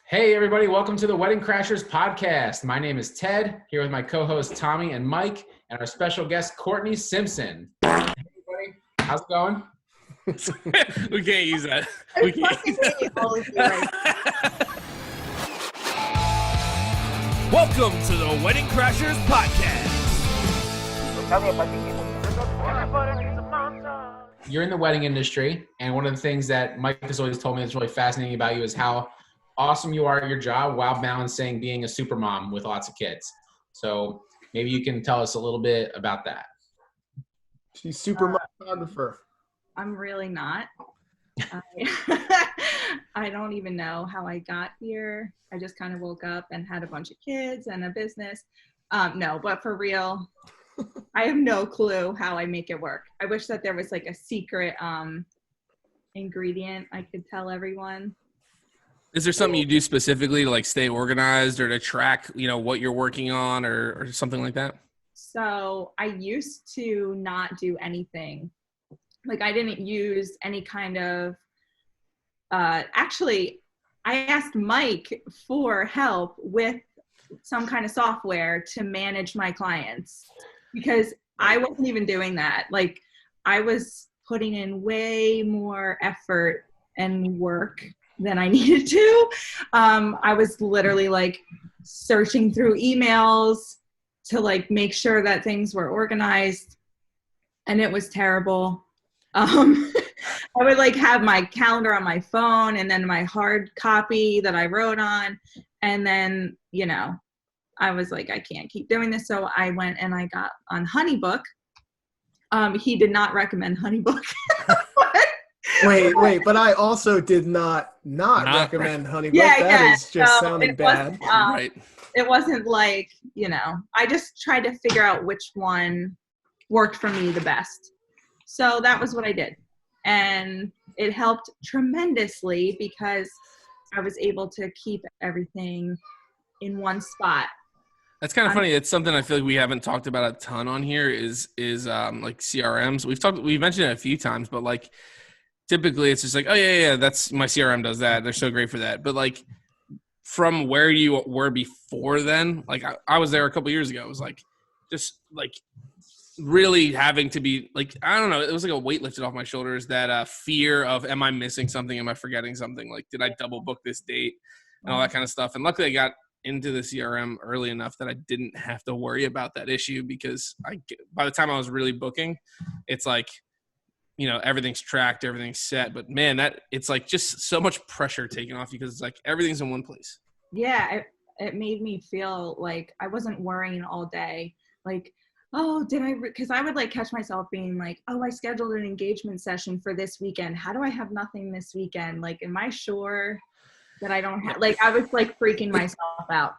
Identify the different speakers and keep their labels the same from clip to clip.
Speaker 1: Hey everybody, welcome to the Wedding Crashers podcast. My name is Ted, here with my co-hosts Tommy and Mike, and our special guest Courtney Simpson. Hey everybody, how's it going?
Speaker 2: We can't use that. We can't use that. Welcome to the Wedding Crashers podcast.
Speaker 1: You're in the wedding industry, and one of the things that Mike has always told me that's really fascinating about you is how awesome you are at your job while balancing being a super mom with lots of kids. So maybe you can tell us a little bit about that.
Speaker 3: She's Supermomtographer.
Speaker 4: I'm really not. I don't even know how I got here. I just kind of woke up and had a bunch of kids and a business. No, but for real, I have no clue how I make it work. I wish that there was like a secret ingredient I could tell everyone.
Speaker 2: Is there something you do specifically to like stay organized or to track, what you're working on or something like that?
Speaker 4: So I used to not do anything. Like I didn't use any kind of, actually, I asked Mike for help with some kind of software to manage my clients because I wasn't even doing that. Like I was putting in way more effort and work than I needed to. I was literally like searching through emails to like make sure that things were organized, and it was terrible. I would like have my calendar on my phone and then my hard copy that I wrote on, and then I was like, I can't keep doing this, so I went and I got on HoneyBook. He did not recommend HoneyBook.
Speaker 3: Wait, but I also did not recommend HoneyBook. That is just sounding bad.
Speaker 2: Right.
Speaker 4: It wasn't like, I just tried to figure out which one worked for me the best. So that was what I did. And it helped tremendously because I was able to keep everything in one spot.
Speaker 2: That's kind of funny. It's something I feel like we haven't talked about a ton on here is like CRMs. We've mentioned it a few times, but like typically it's just like, oh yeah, that's my CRM does that. They're so great for that. But like from where you were before then, like I was there a couple years ago. It was like just like really having to be like, I don't know, it was like a weight lifted off my shoulders, that fear of, am I missing something? Am I forgetting something? Like, did I double book this date and all that kind of stuff? And luckily I got into the CRM early enough that I didn't have to worry about that issue because by the time I was really booking, it's like, everything's tracked, everything's set, but man, it's like just so much pressure taken off you because it's like everything's in one place.
Speaker 4: Yeah. It made me feel like I wasn't worrying all day. Like, oh, because I would like catch myself being like, oh, I scheduled an engagement session for this weekend. How do I have nothing this weekend? Like, am I sure that I don't have, like, I was like freaking myself out.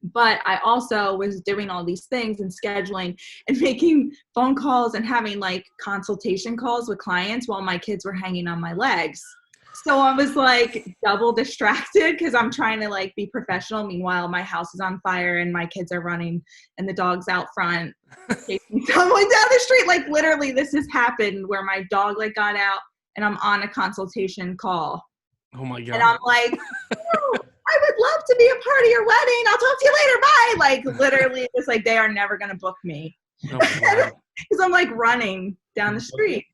Speaker 4: But I also was doing all these things and scheduling and making phone calls and having like consultation calls with clients while my kids were hanging on my legs. So I was like double distracted because I'm trying to like be professional. Meanwhile, my house is on fire and my kids are running and the dog's out front chasing someone down the street. Like literally this has happened where my dog like got out and I'm on a consultation call.
Speaker 2: Oh my God.
Speaker 4: And I'm like, oh, I would love to be a part of your wedding. I'll talk to you later. Bye. Like literally it's like they are never going to book me. Because I'm like running down the street.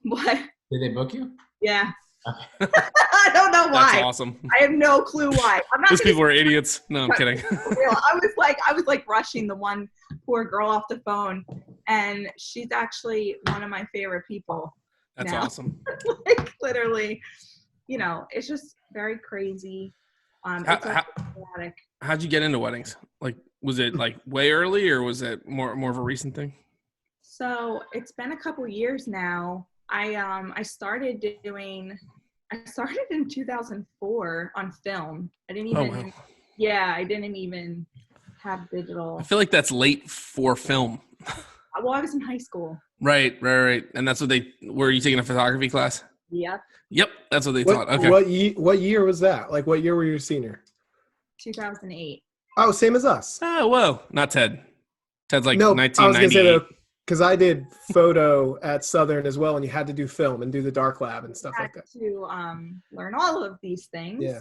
Speaker 4: What?
Speaker 1: Did they book you?
Speaker 4: Yeah. I don't know why.
Speaker 2: That's awesome.
Speaker 4: I have no clue why. I'm not.
Speaker 2: Those people are idiots. No, I'm kidding.
Speaker 4: I was like rushing the one poor girl off the phone, and she's actually one of my favorite people.
Speaker 2: That's
Speaker 4: now.
Speaker 2: awesome.
Speaker 4: Like literally, it's just very crazy.
Speaker 2: How'd you get into weddings? Like, was it like way early, or was it more of a recent thing?
Speaker 4: So it's been a couple years now. I started in 2004 on film. I didn't even, I didn't even have digital.
Speaker 2: I feel like that's late for film.
Speaker 4: Well, I was in high school.
Speaker 2: Right. And that's were you taking a photography class?
Speaker 4: Yep.
Speaker 2: That's what they taught. Okay.
Speaker 3: What year was that? Like what year were you a senior?
Speaker 4: 2008.
Speaker 3: Oh, same as us.
Speaker 2: Oh, whoa. Not Ted. Ted's like
Speaker 3: no,
Speaker 2: 1998.
Speaker 3: I was going to say because I did photo at Southern as well, and you had to do film and do the dark lab and stuff like that.
Speaker 4: To learn all of these things.
Speaker 3: Yeah.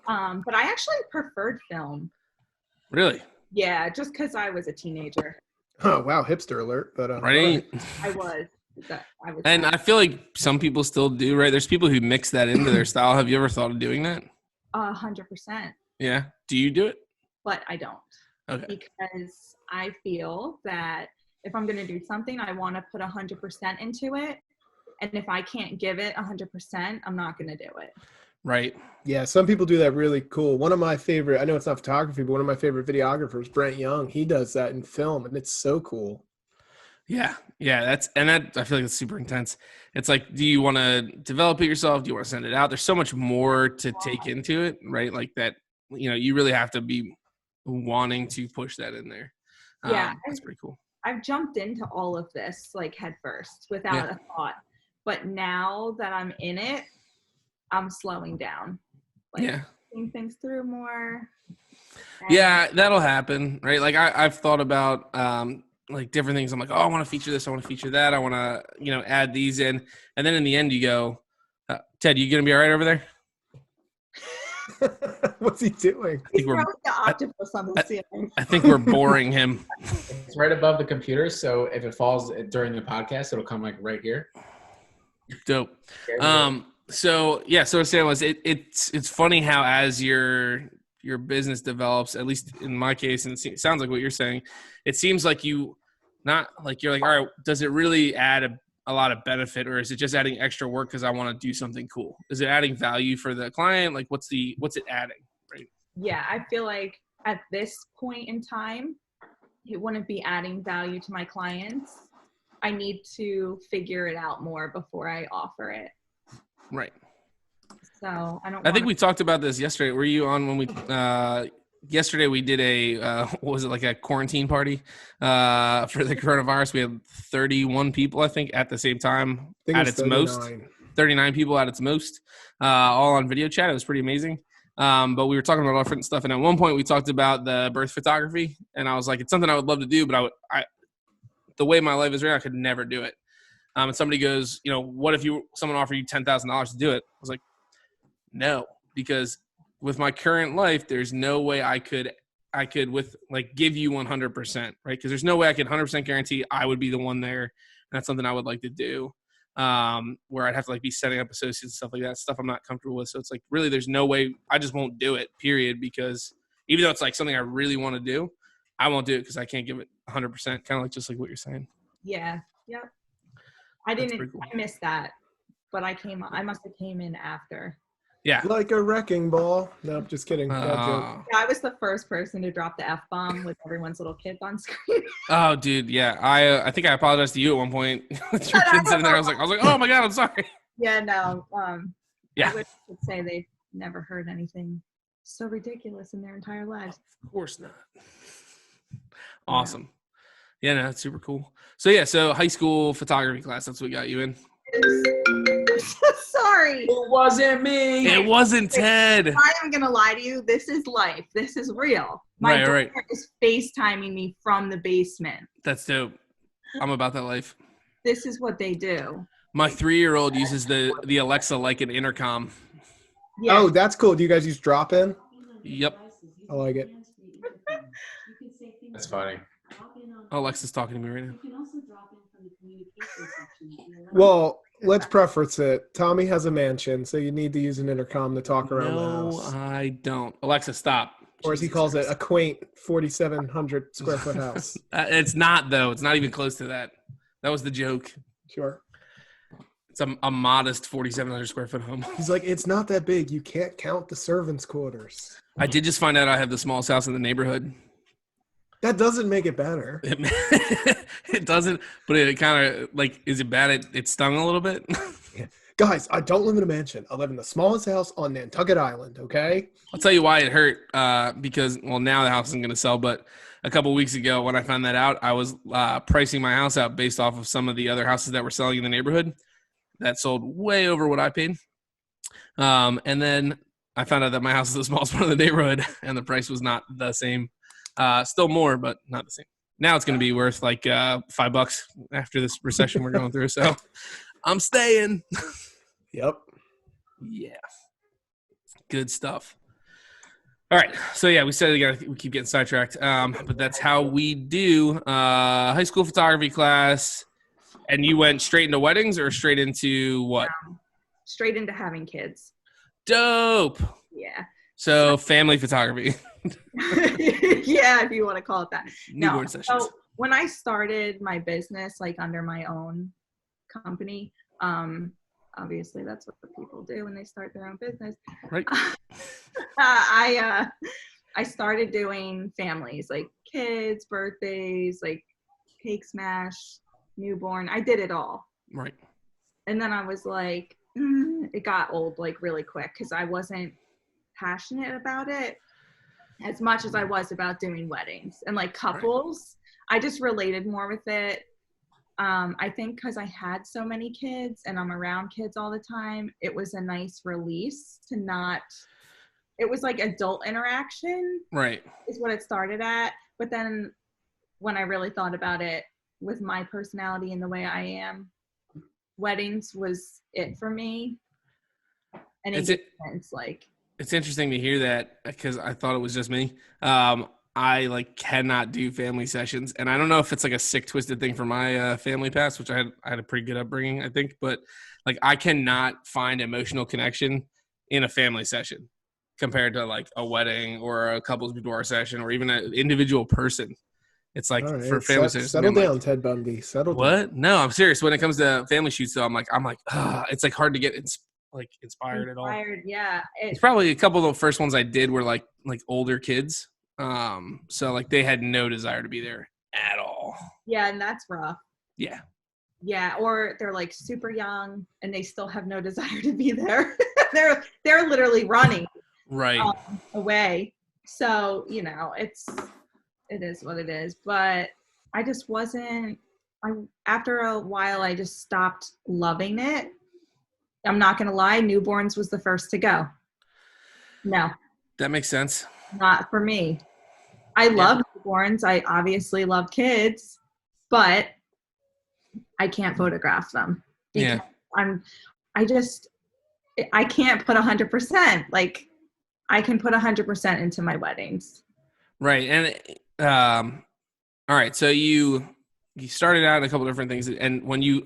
Speaker 4: But I actually preferred film.
Speaker 2: Really?
Speaker 4: Yeah, just because I was a teenager.
Speaker 3: Oh wow, hipster alert! But
Speaker 2: Right.
Speaker 4: I was.
Speaker 2: And I feel like some people still do, right? There's people who mix that into their style. Have you ever thought of doing that?
Speaker 4: 100%.
Speaker 2: Yeah. Do you do it?
Speaker 4: But I don't.
Speaker 2: Okay.
Speaker 4: Because I feel that if I'm going to do something, I want to put 100% into it. And if I can't give it 100%, I'm not going to do it.
Speaker 2: Right.
Speaker 3: Yeah, some people do that really cool. One of my favorite, I know it's not photography, but one of my favorite videographers, Brent Young, he does that in film, and it's so cool.
Speaker 2: Yeah. Yeah. I feel like it's super intense. It's like, do you want to develop it yourself? Do you want to send it out? There's so much more to take into it, right? Like that, you really have to be wanting to push that in there.
Speaker 4: Yeah.
Speaker 2: That's pretty cool.
Speaker 4: I've jumped into all of this like head first without a thought. But now that I'm in it, I'm slowing down. Like, thinking things through more.
Speaker 2: Yeah, that'll happen, right? Like I've thought about like different things. I'm like, oh, I want to feature this. I want to feature that. I want to, add these in. And then in the end you go, Ted, you going to be all right over there?
Speaker 3: What's he doing?
Speaker 4: He throws the octopus on the ceiling.
Speaker 2: I think we're boring him.
Speaker 1: It's right above the computer, so if it falls during the podcast, it'll come like right here.
Speaker 2: Dope. So what Sam was, it's funny how as your business develops, at least in my case, and it sounds like what you're saying, it seems like you're like, all right, does it really add a lot of benefit, or is it just adding extra work because I want to do something cool? Is it adding value for the client? Like what's it adding, right?
Speaker 4: Yeah, I feel like at this point in time, it wouldn't be adding value to my clients. I need to figure it out more before I offer it.
Speaker 2: Right.
Speaker 4: So
Speaker 2: I think we talked about this yesterday. Were you on when we yesterday we did a what was it, like a quarantine party for the coronavirus? We had 31 people, I think, at the same time at its
Speaker 3: 39.
Speaker 2: most. 39 people at its most, all on video chat. It was pretty amazing. But we were talking about all different stuff, and at one point we talked about the birth photography, and I was like, it's something I would love to do, but I the way my life is right now, I could never do it. And somebody goes, what if someone offered you $10,000 to do it? I was like, no, because with my current life, there's no way I could with like give you 100%, right? Because there's no way I could 100% guarantee I would be the one there. And that's something I would like to do, where I'd have to like be setting up associates and stuff like that, stuff I'm not comfortable with. So it's like, really, there's no way. I just won't do it, period. Because even though it's like something I really want to do, I won't do it because I can't give it 100%, kind of like just like what you're saying.
Speaker 4: Yeah. Yep. I missed that, but I must have came in after.
Speaker 2: Yeah.
Speaker 3: Like a wrecking ball. No, just kidding.
Speaker 4: Yeah, I was the first person to drop the F-bomb with everyone's little kids on screen.
Speaker 2: Oh, dude. Yeah. I think I apologized to you at one point with your kids in there. I was like, oh my God, I'm sorry.
Speaker 4: Yeah, no.
Speaker 2: Yeah.
Speaker 4: I would say they've never heard anything so ridiculous in their entire lives.
Speaker 2: Of course not. Awesome. Yeah, no, that's super cool. So high school photography class, that's what got you in.
Speaker 4: Sorry.
Speaker 1: It wasn't me.
Speaker 2: It wasn't Ted.
Speaker 4: I am going to lie to you. This is life. This is real. My daughter is FaceTiming me from the basement.
Speaker 2: That's dope. I'm about that life.
Speaker 4: This is what they do.
Speaker 2: My 3-year-old uses the Alexa like an intercom.
Speaker 3: Yeah. Oh, that's cool. Do you guys use drop-in?
Speaker 2: Yep.
Speaker 3: I like it.
Speaker 1: That's funny.
Speaker 2: Alexa's talking to me right now.
Speaker 3: Well, let's preference it. Tommy has a mansion, so you need to use an intercom to talk around the house.
Speaker 2: No, I don't. Alexa, stop.
Speaker 3: Or as he calls it, a quaint 4,700 square foot house.
Speaker 2: It's not, though. It's not even close to that. That was the joke.
Speaker 3: Sure.
Speaker 2: It's a modest 4,700 square foot home.
Speaker 3: He's like, it's not that big. You can't count the servants' quarters.
Speaker 2: I did just find out I have the smallest house in the neighborhood.
Speaker 3: That doesn't make it better.
Speaker 2: It doesn't, but it kind of like, is it bad? It stung a little bit.
Speaker 3: Yeah. Guys, I don't live in a mansion. I live in the smallest house on Nantucket Island, okay?
Speaker 2: I'll tell you why it hurt, because, well, now the house isn't going to sell, but a couple of weeks ago when I found that out, I was pricing my house out based off of some of the other houses that were selling in the neighborhood that sold way over what I paid. And then I found out that my house is the smallest one in the neighborhood and the price was not the same. Still more, but not the same. Now it's going to be worth like $5 after this recession we're going through. So I'm staying.
Speaker 3: Yep.
Speaker 2: Yeah. Good stuff. All right. So yeah, we said we keep getting sidetracked. But that's how we do high school photography class. And you went straight into weddings or straight into what?
Speaker 4: Straight into having kids.
Speaker 2: Dope.
Speaker 4: Yeah.
Speaker 2: So family photography.
Speaker 4: Yeah, if you want to call it that.
Speaker 2: Newborn sessions.
Speaker 4: So when I started my business, like under my own company, obviously that's what the people do when they start their own business.
Speaker 2: Right.
Speaker 4: I started doing families, like kids, birthdays, like cake smash, newborn. I did it all.
Speaker 2: Right.
Speaker 4: And then I was like, it got old like really quick because I wasn't passionate about it as much as I was about doing weddings and like couples. Right. I just related more with it. I think because I had so many kids and I'm around kids all the time, it was a nice release to not, it was like adult interaction.
Speaker 2: Right.
Speaker 4: Is what it started at. But then when I really thought about it with my personality and the way I am, weddings was it for me. And it's like,
Speaker 2: it's interesting to hear that because I thought it was just me. I like cannot do family sessions, and I don't know if it's like a sick, twisted thing for my family past, which I had a pretty good upbringing, I think. But like, I cannot find emotional connection in a family session compared to like a wedding or a couples boudoir session or even an individual person. It's like
Speaker 3: right,
Speaker 2: for family sessions.
Speaker 3: Settle down, Ted Bundy. Settle down.
Speaker 2: What? No, I'm serious. When it comes to family shoots, though, I'm like, it's like hard to get inspired at all.
Speaker 4: Yeah.
Speaker 2: It's probably a couple of the first ones I did were like older kids. So like they had no desire to be there at all.
Speaker 4: Yeah, and that's rough.
Speaker 2: Yeah.
Speaker 4: Yeah, or they're like super young and they still have no desire to be there. they're literally running away. So, you know, it is what it is. But I just wasn't. After a while, I just stopped loving it. I'm not gonna lie, newborns was the first to go. No.
Speaker 2: That makes sense.
Speaker 4: Not for me. I love newborns. I obviously love kids, but I can't photograph them.
Speaker 2: Yeah.
Speaker 4: I can't put 100%. Like I can put 100% into my weddings.
Speaker 2: Right. And all right. So you started out in a couple different things, and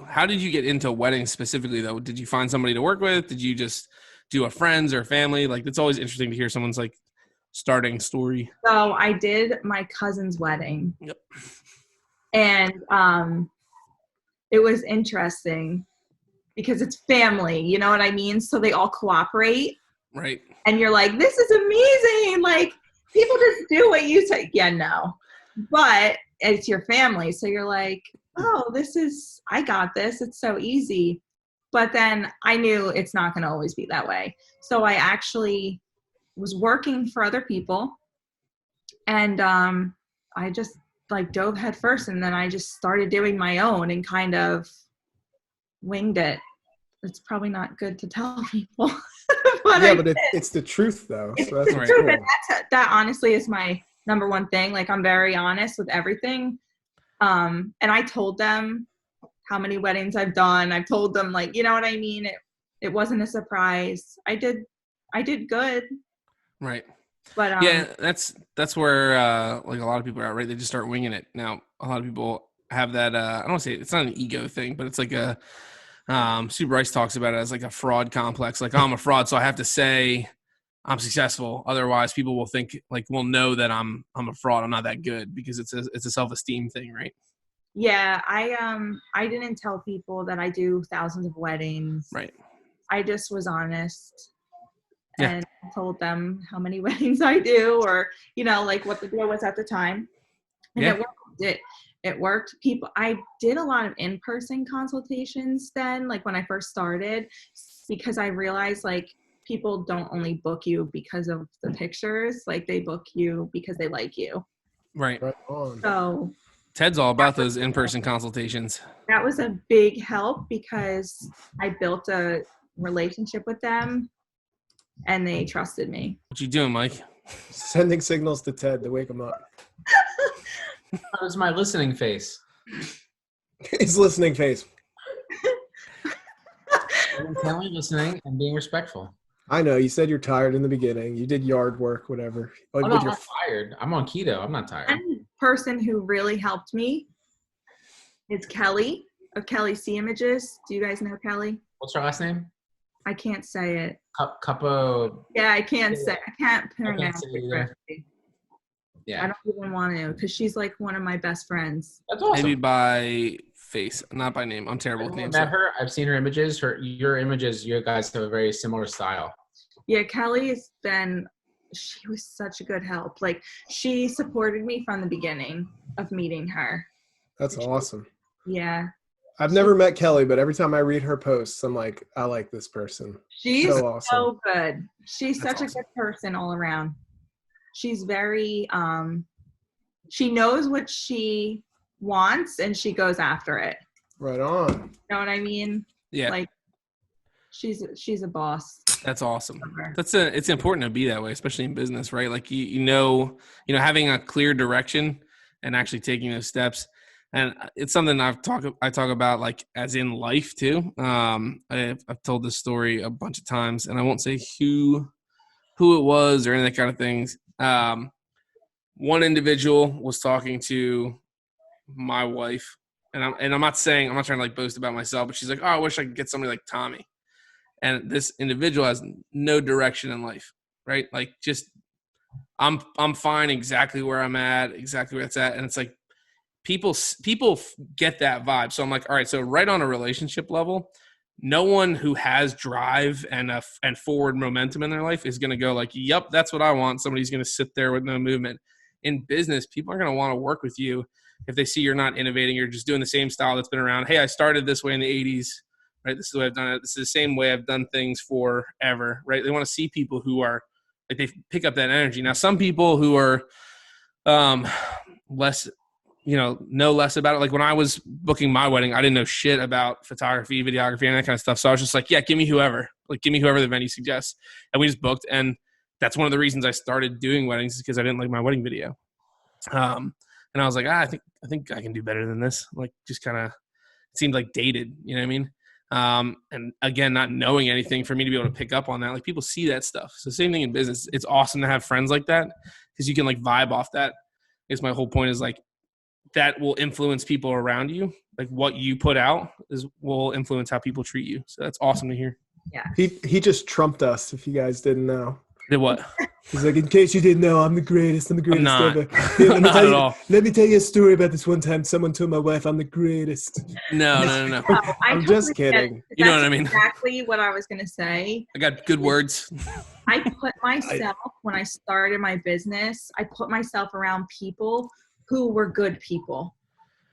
Speaker 2: how did you get into weddings specifically though? Did you find somebody to work with? Did you just do a friends or family? Like it's always interesting to hear someone's like starting story.
Speaker 4: So I did my cousin's wedding.
Speaker 2: Yep.
Speaker 4: And it was interesting because it's family, you know what I mean? So they all cooperate.
Speaker 2: Right.
Speaker 4: And you're like, this is amazing. Like people just do what you say. Yeah, no. But it's your family. So you're like, oh, I got this. It's so easy. But then I knew it's not going to always be that way. So I actually was working for other people, and I just like dove head first, and then I just started doing my own and kind of winged it. It's probably not good to tell people. But
Speaker 3: it's the truth though.
Speaker 4: It's
Speaker 3: so that's
Speaker 4: the
Speaker 3: right.
Speaker 4: truth,
Speaker 3: Cool.
Speaker 4: and that honestly is my number one thing. Like I'm very honest with everything. And I told them how many weddings I've done. I've told them, like, you know what I mean? It wasn't a surprise. I did good.
Speaker 2: Right.
Speaker 4: But
Speaker 2: yeah, that's where like a lot of people are at, right? They just start winging it. Now, a lot of people have that I don't want to say it's not an ego thing, but it's like a Super Rice talks about it as like a fraud complex. Like, oh, I'm a fraud, so I have to say I'm successful. Otherwise, people will think will know that I'm a fraud. I'm not that good, because it's a self-esteem thing, right?
Speaker 4: Yeah, I didn't tell people that I do thousands of weddings.
Speaker 2: Right.
Speaker 4: I just was honest. And told them how many weddings I do, or, you know, like what the deal was at the time. And it worked. It worked. I did a lot of in-person consultations then, like when I first started, because I realized like people don't only book you because of the pictures, like they book you because they like you.
Speaker 2: Right.
Speaker 4: So
Speaker 2: Ted's all about those in-person consultations.
Speaker 4: That was a big help because I built a relationship with them. And they trusted me.
Speaker 2: What you doing, Mike?
Speaker 3: Sending signals to Ted to wake him up.
Speaker 1: That was my listening face.
Speaker 3: His listening face.
Speaker 1: I'm intently listening and being respectful.
Speaker 3: I know you said you're tired in the beginning. You did yard work, whatever. Like,
Speaker 1: I'm
Speaker 3: with
Speaker 1: not tired. I'm on keto. I'm not tired.
Speaker 4: One person who really helped me is Kelly of Kelly C Images. Do you guys know Kelly?
Speaker 1: What's her last name?
Speaker 4: I can't say it.
Speaker 1: Capo.
Speaker 4: Yeah, I can't
Speaker 1: can't
Speaker 4: pronounce
Speaker 1: say it
Speaker 4: it
Speaker 1: either.
Speaker 4: correctly.
Speaker 1: Yeah.
Speaker 4: I don't even want to because she's like one of my best friends.
Speaker 1: That's awesome.
Speaker 2: Maybe by face, not by name. I'm terrible
Speaker 1: I've
Speaker 2: with
Speaker 1: never
Speaker 2: names.
Speaker 1: met her. I've seen her images. Your images, you guys have a very similar style.
Speaker 4: Yeah, Kelly has been, she was such a good help. Like, she supported me from the beginning of meeting her.
Speaker 3: That's awesome.
Speaker 4: Yeah.
Speaker 3: I've never met Kelly, but every time I read her posts, I'm like, I like this person.
Speaker 4: She's
Speaker 3: So awesome.
Speaker 4: so good. She's
Speaker 2: That's
Speaker 4: such a good person all around. She's very, she knows what she wants and she goes after it.
Speaker 3: Right on.
Speaker 4: You know what I mean?
Speaker 2: Yeah.
Speaker 4: Like, she's a boss.
Speaker 2: That's awesome. It's important to be that way, especially in business, right? Like you know, having a clear direction and actually taking those steps. And it's something I talk about, like, as in life too. I've told this story a bunch of times, and I won't say who it was or any of that kind of things. One individual was talking to my wife, and I'm not trying to like boast about myself, but she's like, "Oh, I wish I could get somebody like Tommy." And this individual has no direction in life, right? Like, just I'm fine exactly where I'm at, exactly where it's at, and it's like people get that vibe. So I'm like, all right, so right on a relationship level, no one who has drive and forward momentum in their life is going to go like, "Yep, that's what I want." Somebody's going to sit there with no movement. In business, people are going to want to work with you if they see you're not innovating, you're just doing the same style that's been around. Hey, I started this way in the 80s. Right, this is the way I've done it. This is the same way I've done things forever. Right, they want to see people who are like, they pick up that energy. Now, some people who are less, know less about it. Like when I was booking my wedding, I didn't know shit about photography, videography, and that kind of stuff. So I was just like, yeah, give me whoever the venue suggests, and we just booked. And that's one of the reasons I started doing weddings, is because I didn't like my wedding video. And I was like, I think I can do better than this. Like, just kind of seemed like dated. You know what I mean? And again, not knowing anything, for me to be able to pick up on that, like, people see that stuff. So same thing in business. It's awesome to have friends like that, because you can like vibe off that. I guess my whole point is like, that will influence people around you. Like, what you put out will influence how people treat you. So that's awesome to hear.
Speaker 4: Yeah.
Speaker 3: He just trumped us, if you guys didn't know.
Speaker 2: Did what?
Speaker 3: He's like, in case you didn't know, I'm the greatest. I'm the greatest
Speaker 2: not.
Speaker 3: ever. Here,
Speaker 2: Not at all.
Speaker 3: Let me tell you a story about this one time someone told my wife I'm the greatest.
Speaker 2: No.
Speaker 4: No,
Speaker 3: I'm just kidding.
Speaker 2: You know what I mean?
Speaker 4: Exactly what I was going to say.
Speaker 2: I got good words.
Speaker 4: I put myself, when I started my business, I put myself around people who were good people.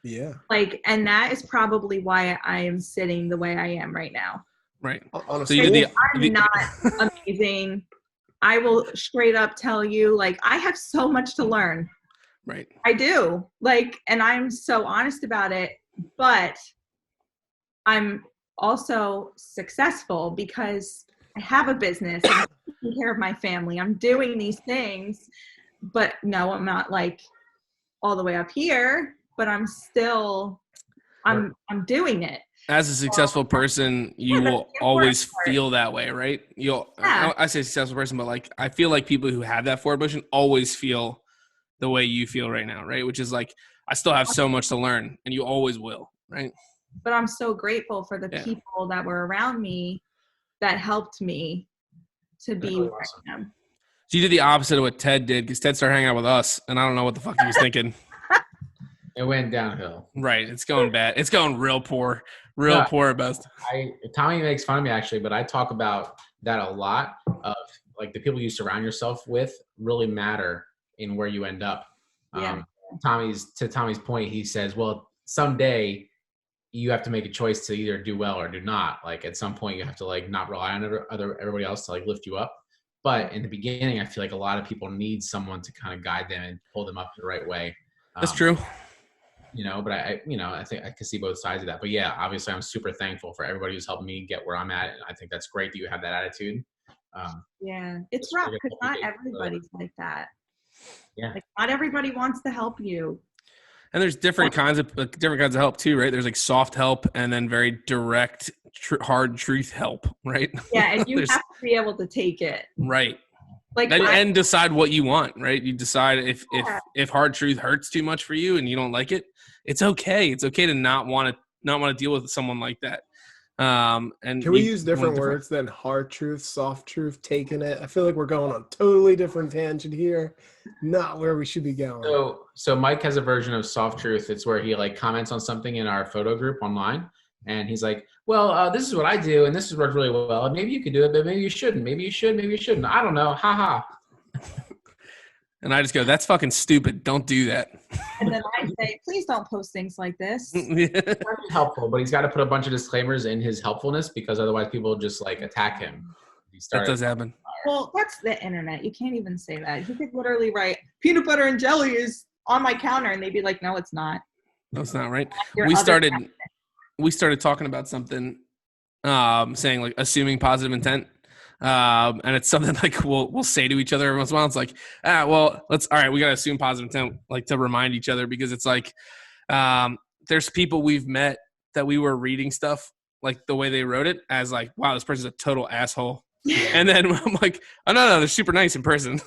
Speaker 3: Yeah.
Speaker 4: Like, and that is probably why I am sitting the way I am right now.
Speaker 2: Right.
Speaker 3: Honestly,
Speaker 2: So you did
Speaker 4: I'm not amazing. I will straight up tell you, like, I have so much to learn.
Speaker 2: Right.
Speaker 4: I do. Like, and I'm so honest about it, but I'm also successful because I have a business. I'm taking care of my family. I'm doing these things, but no, I'm not like all the way up here, but I'm still, I'm doing it.
Speaker 2: As a successful person, you will always feel that way, right? I say successful person, but like, I feel like people who have that forward motion always feel the way you feel right now, right? Which is like, I still have so much to learn, and you always will, right?
Speaker 4: But I'm so grateful for the people that were around me that helped me to be where I am.
Speaker 2: So you did the opposite of what Ted did, because Ted started hanging out with us, and I don't know what the fuck he was thinking.
Speaker 1: It went downhill.
Speaker 2: Right. It's going bad. It's going real poor. Poor at best.
Speaker 1: Tommy makes fun of me, actually, but I talk about that a lot, of like, the people you surround yourself with really matter in where you end up.
Speaker 4: Yeah.
Speaker 1: To Tommy's point, he says, well, someday you have to make a choice to either do well or do not. Like, at some point you have to like not rely on everybody else to like lift you up. But in the beginning, I feel like a lot of people need someone to kind of guide them and pull them up the right way.
Speaker 2: That's true.
Speaker 1: But I think I can see both sides of that. But yeah, obviously I'm super thankful for everybody who's helped me get where I'm at. And I think that's great that you have that attitude.
Speaker 4: Yeah, it's rough because not everybody's like that.
Speaker 1: Yeah.
Speaker 4: Like, not everybody wants to help you.
Speaker 2: And there's different kinds of help too, right? There's like soft help and then very direct, hard truth help, right?
Speaker 4: Yeah, and you have to be able to take it.
Speaker 2: Right.
Speaker 4: Like
Speaker 2: And decide what you want, right? You decide if hard truth hurts too much for you and you don't like it, it's okay. It's okay to not want to deal with someone like that. And
Speaker 3: can we use different words than hard truth, soft truth, taking it? I feel like we're going on a totally different tangent here, not where we should be going.
Speaker 1: So Mike has a version of soft truth. It's where he like comments on something in our photo group online, and he's like, "Well, this is what I do, and this has worked really well. Maybe you could do it, but maybe you shouldn't. Maybe you should, maybe you shouldn't. I don't know. Ha ha."
Speaker 2: And I just go, "That's fucking stupid. Don't do that."
Speaker 4: And then I say, "Please don't post things like this."
Speaker 1: It's helpful, but he's got to put a bunch of disclaimers in his helpfulness because otherwise people just like attack him.
Speaker 2: That does happen.
Speaker 4: Well, that's the internet. You can't even say that. You could literally write peanut butter and jelly is on my counter, and they'd be like, "No, it's not."
Speaker 2: No, it's not, right? We started talking about something, saying like assuming positive intent. And it's something like we'll say to each other every once in a while. It's like, all right, we got to assume positive intent, like to remind each other, because it's like, there's people we've met that we were reading stuff like the way they wrote it as like, wow, this person's a total asshole. And then I'm like, oh no, they're super nice in person.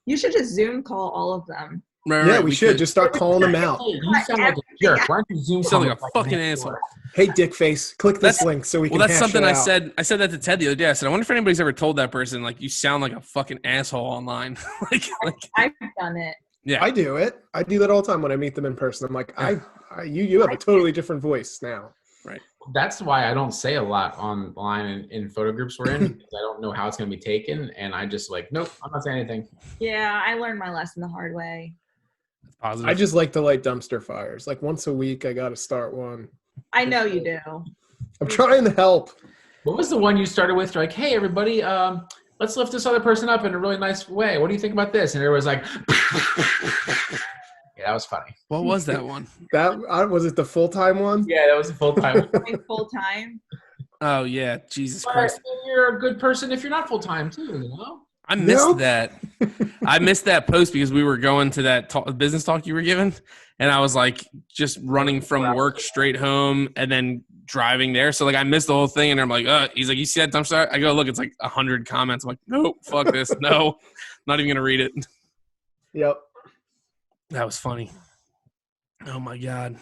Speaker 4: You should just Zoom call all of them.
Speaker 3: Right, we should just start calling them out.
Speaker 1: Hey, you sound like a jerk. Why don't you Zoom?
Speaker 2: You sound like a fucking asshole.
Speaker 3: Hey, dick face, click this link so we can.
Speaker 2: Well, that's something I
Speaker 3: out.
Speaker 2: said. I said that to Ted the other day. I said, I wonder if anybody's ever told that person like you sound like a fucking asshole online.
Speaker 4: I've done it.
Speaker 3: Yeah, I do it. I do that all the time when I meet them in person. I'm like, you have a totally different voice now.
Speaker 2: Right.
Speaker 1: That's why I don't say a lot online in photo groups we're in, because I don't know how it's going to be taken, and I just like, nope, I'm not saying anything.
Speaker 4: Yeah, I learned my lesson the hard way.
Speaker 3: Positive. I just like to light dumpster fires. Like once a week, I got to start one.
Speaker 4: I know you do.
Speaker 3: I'm trying to help.
Speaker 1: What was the one you started with? You're like, hey, everybody, let's lift this other person up in a really nice way. What do you think about this? And everyone's like, yeah, that was funny.
Speaker 2: What was that one?
Speaker 3: Was it the full-time one?
Speaker 1: Yeah, that was a full-time.
Speaker 4: Full-time?
Speaker 2: Oh, yeah. Jesus Christ.
Speaker 1: You're a good person if you're not full-time, too, you know?
Speaker 2: I missed that. I missed that post because we were going to that business talk you were giving, and I was like just running from work straight home and then driving there. So like I missed the whole thing, and I'm like, he's like, you see that dumpster? I go look, it's like 100 comments. I'm like, nope, fuck this, no, not even gonna read it.
Speaker 3: Yep,
Speaker 2: that was funny. Oh my god.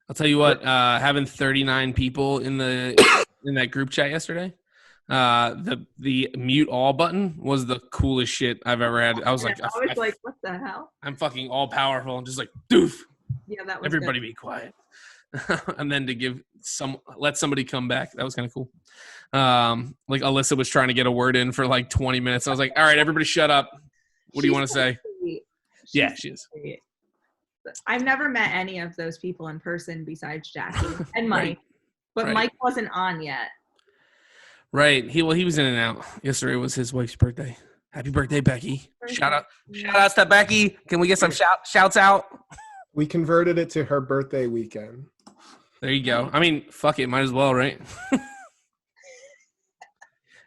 Speaker 2: I'll tell you what, having 39 people in that group chat yesterday. The mute all button was the coolest shit I've ever had. I was like,
Speaker 4: what the hell?
Speaker 2: I'm fucking all powerful and just like, doof.
Speaker 4: Yeah, that was
Speaker 2: everybody
Speaker 4: good.
Speaker 2: Be quiet. And then to let somebody come back. That was kind of cool. Like Alyssa was trying to get a word in for like 20 minutes. I was like, all right, everybody shut up. What do you want to say? Yeah, she is.
Speaker 4: Sweet. I've never met any of those people in person besides Jackie and Mike,
Speaker 2: Right.
Speaker 4: But
Speaker 2: Right.
Speaker 4: Mike wasn't on yet.
Speaker 2: Right. He was in and out. Yesterday was his wife's birthday. Happy birthday, Becky. Shout outs to Becky. Can we get some shouts out?
Speaker 3: We converted it to her birthday weekend.
Speaker 2: There you go. I mean, fuck it. Might as well, right?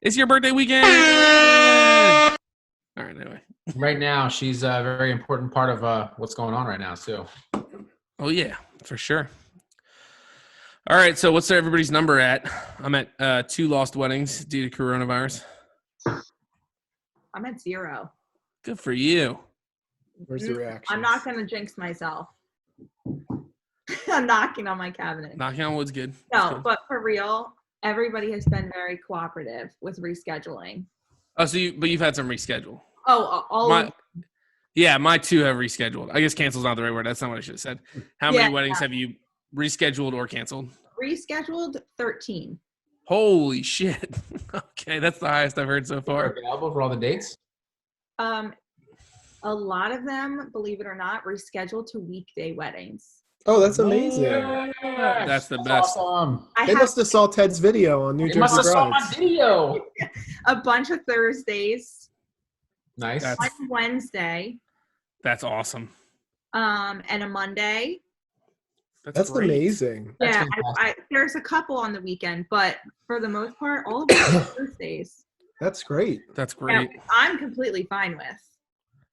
Speaker 2: It's your birthday weekend. All right, anyway.
Speaker 1: Right now, she's a very important part of what's going on right now, too.
Speaker 2: Oh, yeah, for sure. All right, so what's everybody's number at? I'm at 2 lost weddings due to coronavirus.
Speaker 4: I'm at 0.
Speaker 2: Good for you.
Speaker 3: Where's the reaction?
Speaker 4: I'm not going to jinx myself. I'm knocking on my cabinet.
Speaker 2: Knocking on wood's good.
Speaker 4: No, but for real, everybody has been very cooperative with rescheduling.
Speaker 2: Oh, so you've had some reschedule.
Speaker 4: Oh, all
Speaker 2: Yeah, my 2 have rescheduled. I guess canceled's not the right word. That's not what I should have said. How many weddings have you rescheduled or canceled?
Speaker 4: Rescheduled 13.
Speaker 2: Holy shit. Okay, that's the highest I've heard so far.
Speaker 1: Available for all the dates?
Speaker 4: A lot of them, believe it or not, rescheduled to weekday weddings.
Speaker 3: Oh, that's amazing.
Speaker 2: That's the best.
Speaker 1: Awesome.
Speaker 3: They must have saw Ted's video on New Jersey
Speaker 1: must have saw
Speaker 3: Brides.
Speaker 1: my video.
Speaker 4: A bunch of Thursdays.
Speaker 1: Nice.
Speaker 4: One Wednesday.
Speaker 2: That's awesome.
Speaker 4: And a Monday.
Speaker 3: That's
Speaker 2: great.
Speaker 3: Amazing.
Speaker 4: Yeah, there's a couple on the weekend, but for the most part, all of them are Thursdays.
Speaker 3: That's great.
Speaker 2: That's great.
Speaker 4: I'm completely fine with.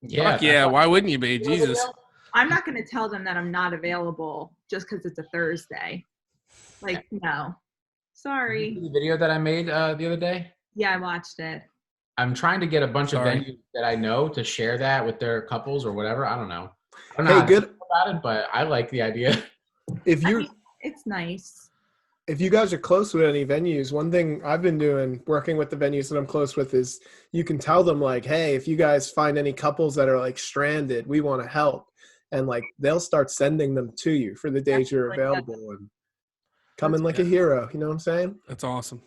Speaker 1: Yeah.
Speaker 2: Fuck yeah. Why wouldn't you be? Jesus.
Speaker 4: I'm not going to tell them that I'm not available just because it's a Thursday. Like, no. Sorry.
Speaker 1: The video that I made the other day?
Speaker 4: Yeah, I watched it.
Speaker 1: I'm trying to get a bunch of
Speaker 2: Sorry.
Speaker 1: venues that I know to share that with their couples or whatever. I don't know. I don't know
Speaker 3: Hey,
Speaker 1: how to
Speaker 3: good.
Speaker 1: feel about it, but I like the idea.
Speaker 3: If
Speaker 4: I
Speaker 3: you
Speaker 4: mean, it's nice.
Speaker 3: if you guys are close with any venues, one thing I've been doing, working with the venues that I'm close with, is you can tell them like, hey, if you guys find any couples that are like stranded, we want to help. And like they'll start sending them to you for the days you're
Speaker 4: That's really good.
Speaker 3: available and come in like a hero. You know what I'm saying?
Speaker 2: That's awesome.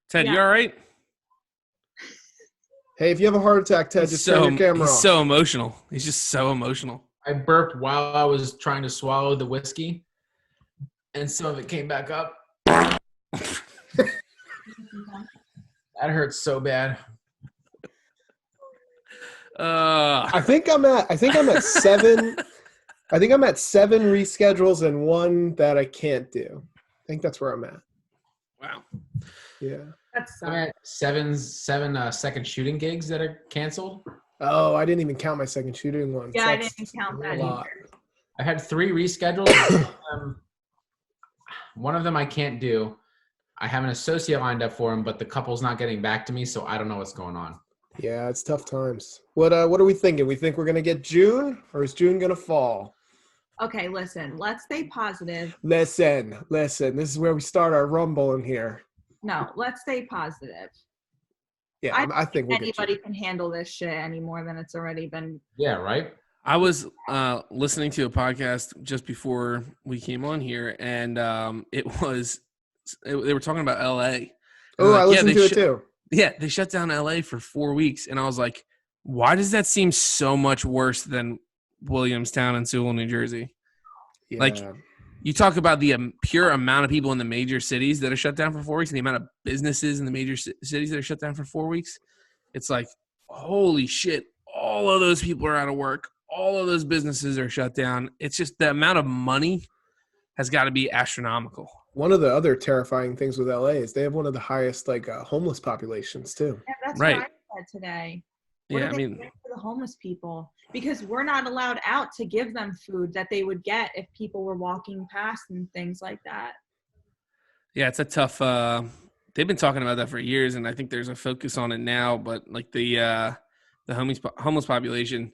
Speaker 2: Ted,
Speaker 4: Yeah.
Speaker 2: you all right?
Speaker 3: Hey, if you have a heart attack, Ted, just turn your camera
Speaker 2: he's
Speaker 3: off.
Speaker 2: so emotional. He's just so emotional.
Speaker 1: I burped while I was trying to swallow the whiskey, and some of it came back up. That hurts so bad.
Speaker 3: I think I'm at 7. I think I'm at 7 reschedules and 1 that I can't do. I think that's where I'm at.
Speaker 2: Wow.
Speaker 3: Yeah.
Speaker 4: That's
Speaker 1: I'm at seven second shooting gigs that are canceled.
Speaker 3: Oh, I didn't even count my second shooting one.
Speaker 4: Yeah, I
Speaker 3: That's
Speaker 4: didn't count
Speaker 3: a
Speaker 4: that
Speaker 3: lot.
Speaker 4: either.
Speaker 1: I had 3 reschedules. One of them I can't do. I have an associate lined up for him, but the couple's not getting back to me, so I don't know what's going on.
Speaker 3: Yeah, it's tough times. What are we thinking? We think we're gonna get June, or is June gonna fall?
Speaker 4: Okay, listen, let's stay positive.
Speaker 3: Listen. This is where we start our rumble in here.
Speaker 4: No, let's stay positive.
Speaker 3: Yeah,
Speaker 4: I
Speaker 3: I think we'll get
Speaker 4: Anybody
Speaker 3: June.
Speaker 4: can handle this shit any more than it's already been.
Speaker 1: Yeah, right?
Speaker 2: I was listening to a podcast just before we came on here, and they were talking about LA.
Speaker 3: Oh, I listened
Speaker 2: they
Speaker 3: to it too.
Speaker 2: Yeah, they shut down LA for 4 weeks, and I was like, why does that seem so much worse than Williamstown and Sewell, New Jersey?
Speaker 3: Yeah.
Speaker 2: Like, you talk about the pure amount of people in the major cities that are shut down for 4 weeks and the amount of businesses in the major cities that are shut down for 4 weeks. It's like, holy shit, all of those people are out of work. All of those businesses are shut down. It's just the amount of money has got to be astronomical.
Speaker 3: One of the other terrifying things with LA is they have one of the highest homeless populations too.
Speaker 4: Yeah, that's
Speaker 2: Right.
Speaker 4: what I said today. What
Speaker 2: Yeah,
Speaker 4: are
Speaker 2: I
Speaker 4: they
Speaker 2: mean,
Speaker 4: doing for the homeless people? Because we're not allowed out to give them food that they would get if people were walking past and things like that.
Speaker 2: yeah, it's a tough. They've been talking about that for years, and I think there's a focus on it now. But like the homeless population,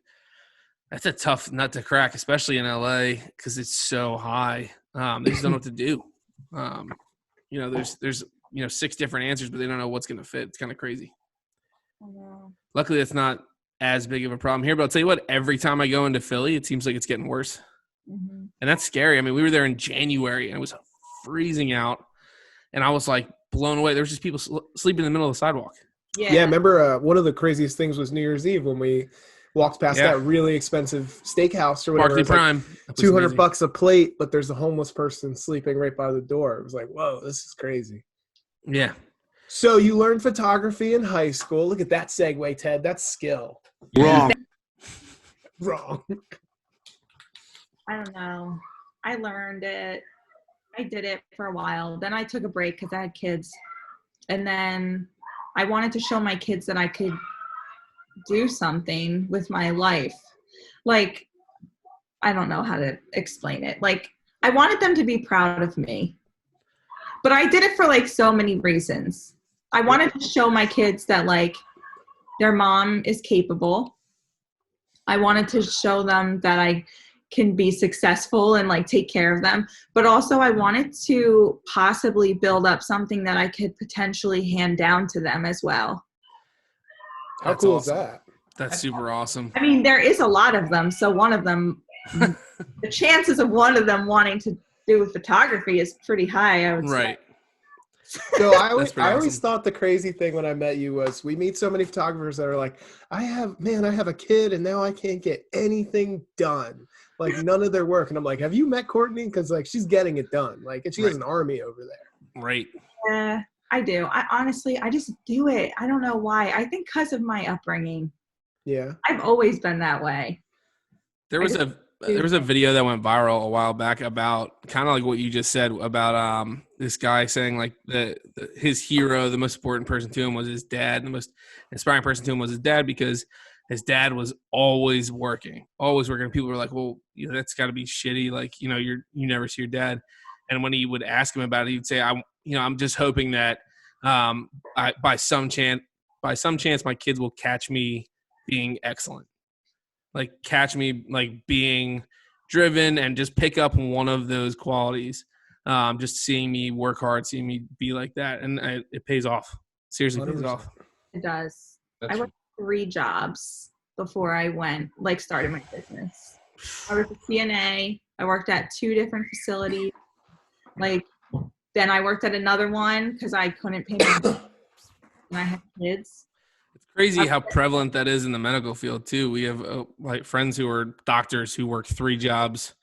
Speaker 2: that's a tough nut to crack, especially in LA because it's so high. They just don't know what to do. There's 6 different answers, but they don't know what's going to fit. It's kind of crazy.
Speaker 4: I know.
Speaker 2: Luckily, it's not as big of a problem here. But I'll tell you what, every time I go into Philly, it seems like it's getting worse.
Speaker 4: Mm-hmm.
Speaker 2: And that's scary. I mean, we were there in January, and it was freezing out. And I was, like, blown away. There was just people sleeping in the middle of the sidewalk.
Speaker 3: Yeah, remember one of the craziest things was New Year's Eve when we walked past that really expensive steakhouse or whatever.
Speaker 2: Barclay Prime.
Speaker 3: Like $200 a plate, but there's a homeless person sleeping right by the door. It was like, whoa, this is crazy.
Speaker 2: Yeah.
Speaker 3: So you learned photography in high school. Look at that segue, Ted. That's skill.
Speaker 1: Wrong.
Speaker 3: Wrong.
Speaker 4: I don't know. I learned it. I did it for a while. Then I took a break because I had kids. And then I wanted to show my kids that I could do something with my life. Like, I don't know how to explain it. Like, I wanted them to be proud of me. But I did it for like so many reasons. I wanted to show my kids that like their mom is capable. I wanted to show them that I can be successful and like take care of them. But also I wanted to possibly build up something that I could potentially hand down to them as well.
Speaker 3: How
Speaker 2: That's
Speaker 3: cool
Speaker 2: awesome.
Speaker 3: is that?
Speaker 2: That's super awesome.
Speaker 4: I mean, there is a lot of them. So one of them, the chances of one of them wanting to do photography is pretty high, I would say.
Speaker 2: Right.
Speaker 3: So I always
Speaker 2: awesome.
Speaker 3: thought the crazy thing when I met you was we meet so many photographers that are like, I have a kid and now I can't get anything done. Like none of their work. And I'm like, have you met Courtney? Because like she's getting it done. Like, and she has an army over there.
Speaker 2: Right.
Speaker 4: Yeah, I do. I just do it. I don't know why. I think because of my upbringing.
Speaker 3: Yeah.
Speaker 4: I've always been that way.
Speaker 2: There was a video that went viral a while back about kind of like what you just said about this guy saying like his hero, the most important person to him was his dad, and the most inspiring person to him was his dad because his dad was always working. People were like, well, that's got to be shitty. Like, you never see your dad. And when he would ask him about it, he'd say, I'm just hoping that by some chance my kids will catch me being excellent. Like catch me like being driven and just pick up one of those qualities. Just seeing me work hard, seeing me be like that. And it pays off. Seriously
Speaker 3: 100%.
Speaker 2: pays off.
Speaker 4: It does.
Speaker 1: That's
Speaker 4: I worked 3 jobs before I started my business. I worked at CNA. I worked at 2 different facilities. Then I worked at another one because I couldn't pay my bills and I had kids.
Speaker 2: It's crazy how prevalent that is in the medical field too. We have like friends who are doctors who work 3 jobs,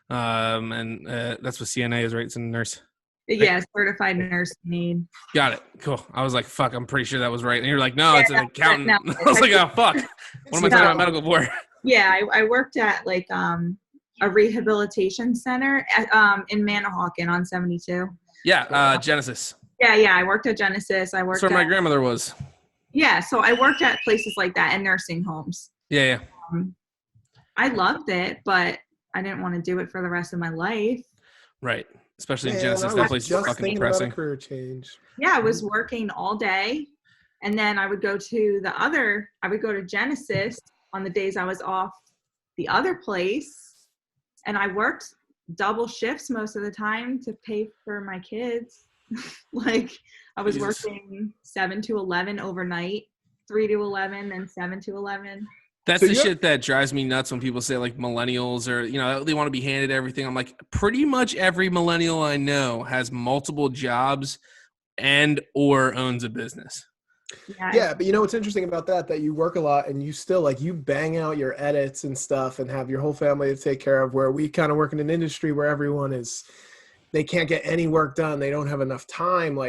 Speaker 2: and that's what CNA is, right? It's a nurse.
Speaker 4: Yeah, certified nurse need.
Speaker 2: Got it. Cool. I was like, fuck, I'm pretty sure that was right. And you're like, no,
Speaker 4: Yeah,
Speaker 2: it's an accountant.
Speaker 4: no.
Speaker 2: I was like, oh, fuck. What am I talking about medical for?
Speaker 4: Yeah, I worked at a rehabilitation center in Manahawkin on 72.
Speaker 2: Yeah, Genesis.
Speaker 4: Yeah, I worked at Genesis.
Speaker 2: That's where my grandmother was.
Speaker 4: Yeah, so I worked at places like that and nursing homes.
Speaker 2: Yeah.
Speaker 4: I loved it, but I didn't want to do it for the rest of my life.
Speaker 2: Right. Especially in
Speaker 3: Man,
Speaker 2: Genesis.
Speaker 3: I
Speaker 2: That
Speaker 3: was
Speaker 2: place is
Speaker 3: just
Speaker 2: fucking
Speaker 3: thinking about a
Speaker 2: depressing.
Speaker 3: career change.
Speaker 4: Yeah, I was working all day, and then I would go to Genesis on the days I was off the other place, and I worked double shifts most of the time to pay for my kids. I was
Speaker 2: Jesus.
Speaker 4: working 7 to 11 overnight, 3 to 11, and 7 to 11.
Speaker 2: That's
Speaker 3: So
Speaker 2: the
Speaker 3: you're-
Speaker 2: shit that drives me nuts when people say like millennials or, they want to be handed everything. I'm like, pretty much every millennial I know has multiple jobs and or owns a business.
Speaker 3: Yeah, but what's interesting about that you work a lot and you still you bang out your edits and stuff and have your whole family to take care of, where we kind of work in an industry where everyone they can't get any work done. They don't have enough time.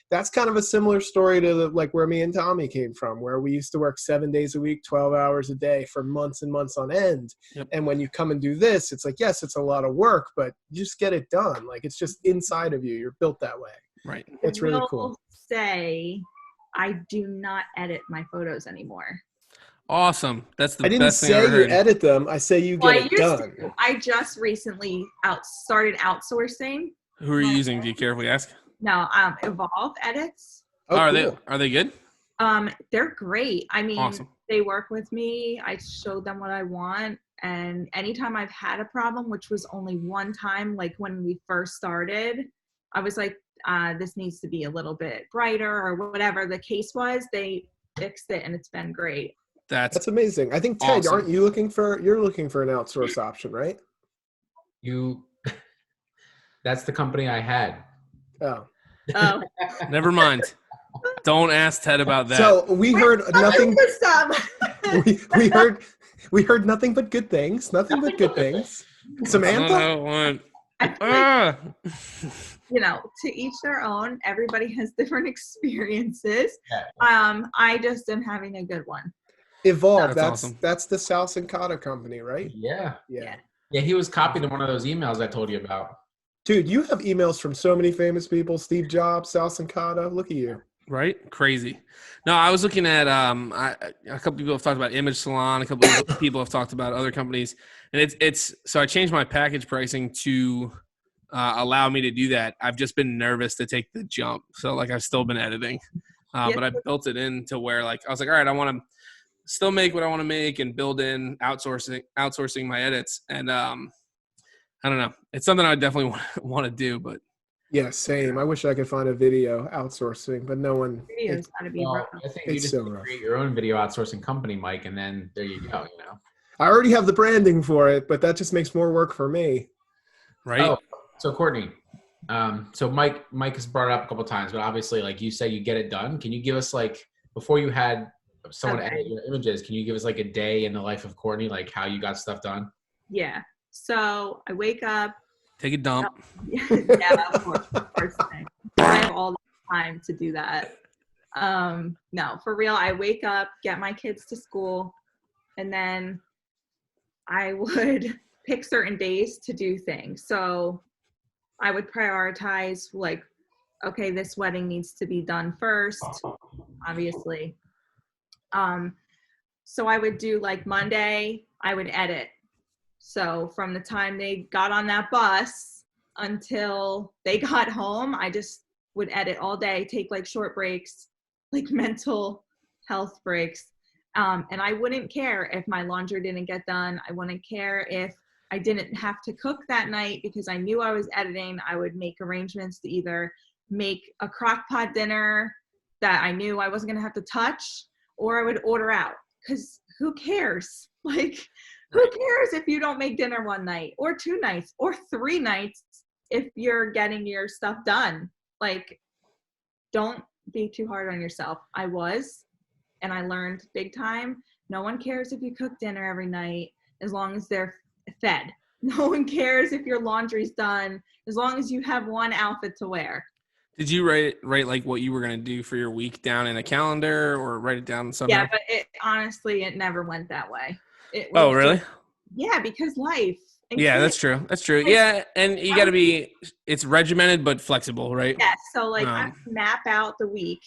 Speaker 3: That's kind of a similar story to where me and Tommy came from, where we used to work 7 days a week, 12 hours a day for months and months on end.
Speaker 2: Yep.
Speaker 3: And when you come and do this, it's yes, it's a lot of work, but you just get it done. It's just inside of you. You're built that way.
Speaker 2: Right.
Speaker 3: It's really cool.
Speaker 4: I will say I do not edit my photos anymore.
Speaker 2: Awesome. That's the
Speaker 3: I didn't
Speaker 2: best thing I
Speaker 3: say
Speaker 2: ever
Speaker 3: you
Speaker 2: heard.
Speaker 3: edit them. I say you get it done.
Speaker 4: I just recently started outsourcing.
Speaker 2: Who are you using? Do you care if we ask?
Speaker 4: No, Evolve edits.
Speaker 3: Oh, cool.
Speaker 2: Are they good?
Speaker 4: They're great. I mean,
Speaker 2: Awesome.
Speaker 4: They work with me. I showed them what I want. And anytime I've had a problem, which was only one time, when we first started, I was like, this needs to be a little bit brighter or whatever the case was. They fixed it and it's been great.
Speaker 2: That's
Speaker 3: amazing. I think, Ted,
Speaker 2: awesome.
Speaker 3: aren't you looking for an outsource option, right?
Speaker 1: That's the company I had.
Speaker 3: Oh.
Speaker 4: Oh.
Speaker 2: Never mind. Don't ask Ted about that.
Speaker 3: So we heard nothing.
Speaker 4: Stop.
Speaker 3: we heard nothing but good things. Nothing but good things. Samantha?
Speaker 4: To each their own. Everybody has different experiences. I just am having a good one.
Speaker 3: Evolve.
Speaker 2: That's awesome.
Speaker 3: That's the Sal Sincata company, right?
Speaker 1: Yeah.
Speaker 3: Yeah.
Speaker 1: Yeah, he was copied in one of those emails I told you about.
Speaker 3: Dude, you have emails from so many famous people. Steve Jobs, Sal Sincata. Look at you.
Speaker 2: Right? Crazy. No, I was looking at a couple people have talked about Image Salon, a couple of people have talked about other companies, and it's so I changed my package pricing to allow me to do that. I've just been nervous to take the jump, so I've still been editing, but I built it in to where I was like, all right, I want to still make what I want to make and build in outsourcing my edits, and I don't know, it's something I definitely want to do, but.
Speaker 3: Yeah, same. I wish I could find a video outsourcing, but no one.
Speaker 4: Video's got to be rough.
Speaker 1: I think you
Speaker 3: It's
Speaker 1: just
Speaker 3: so
Speaker 1: need to
Speaker 3: rough.
Speaker 1: create your own video outsourcing company, Mike, and then there you go.
Speaker 3: I already have the branding for it, but that just makes more work for me.
Speaker 2: Right.
Speaker 1: Oh, so Courtney, so Mike has brought it up a couple times, but obviously, you said, you get it done. Can you give us before you had someone edit your images? Can you give us a day in the life of Courtney, how you got stuff done?
Speaker 4: Yeah. So I wake up.
Speaker 2: Take a dump.
Speaker 4: Yeah, of course. First thing. I have all the time to do that. No, for real. I wake up, get my kids to school, and then I would pick certain days to do things. So I would prioritize okay, this wedding needs to be done first, obviously. So I would do like Monday, I would edit. So from the time they got on that bus until they got home, I just would edit all day, take like short breaks, like mental health breaks. And I wouldn't care if my laundry didn't get done. I wouldn't care if I didn't have to cook that night because I knew I was editing. I would make arrangements to either make a crock pot dinner that I knew I wasn't going to have to touch, or I would order out, because who cares? Like, who cares if you don't make dinner one night or 2 nights or 3 nights if you're getting your stuff done? Like, don't be too hard on yourself. I was, and I learned big time. No one cares if you cook dinner every night as long as they're fed. No one cares if your laundry's done as long as you have one outfit to wear.
Speaker 2: Did you write like what you were going to do for your week down in a calendar, or write it down somehow?
Speaker 4: Yeah, but honestly, it never went that way.
Speaker 2: Oh, really?
Speaker 4: Yeah, because life.
Speaker 2: Yeah, that's true. That's true. Yeah, and you got to be, it's regimented but flexible, right?
Speaker 4: Yeah, so like I map out the week,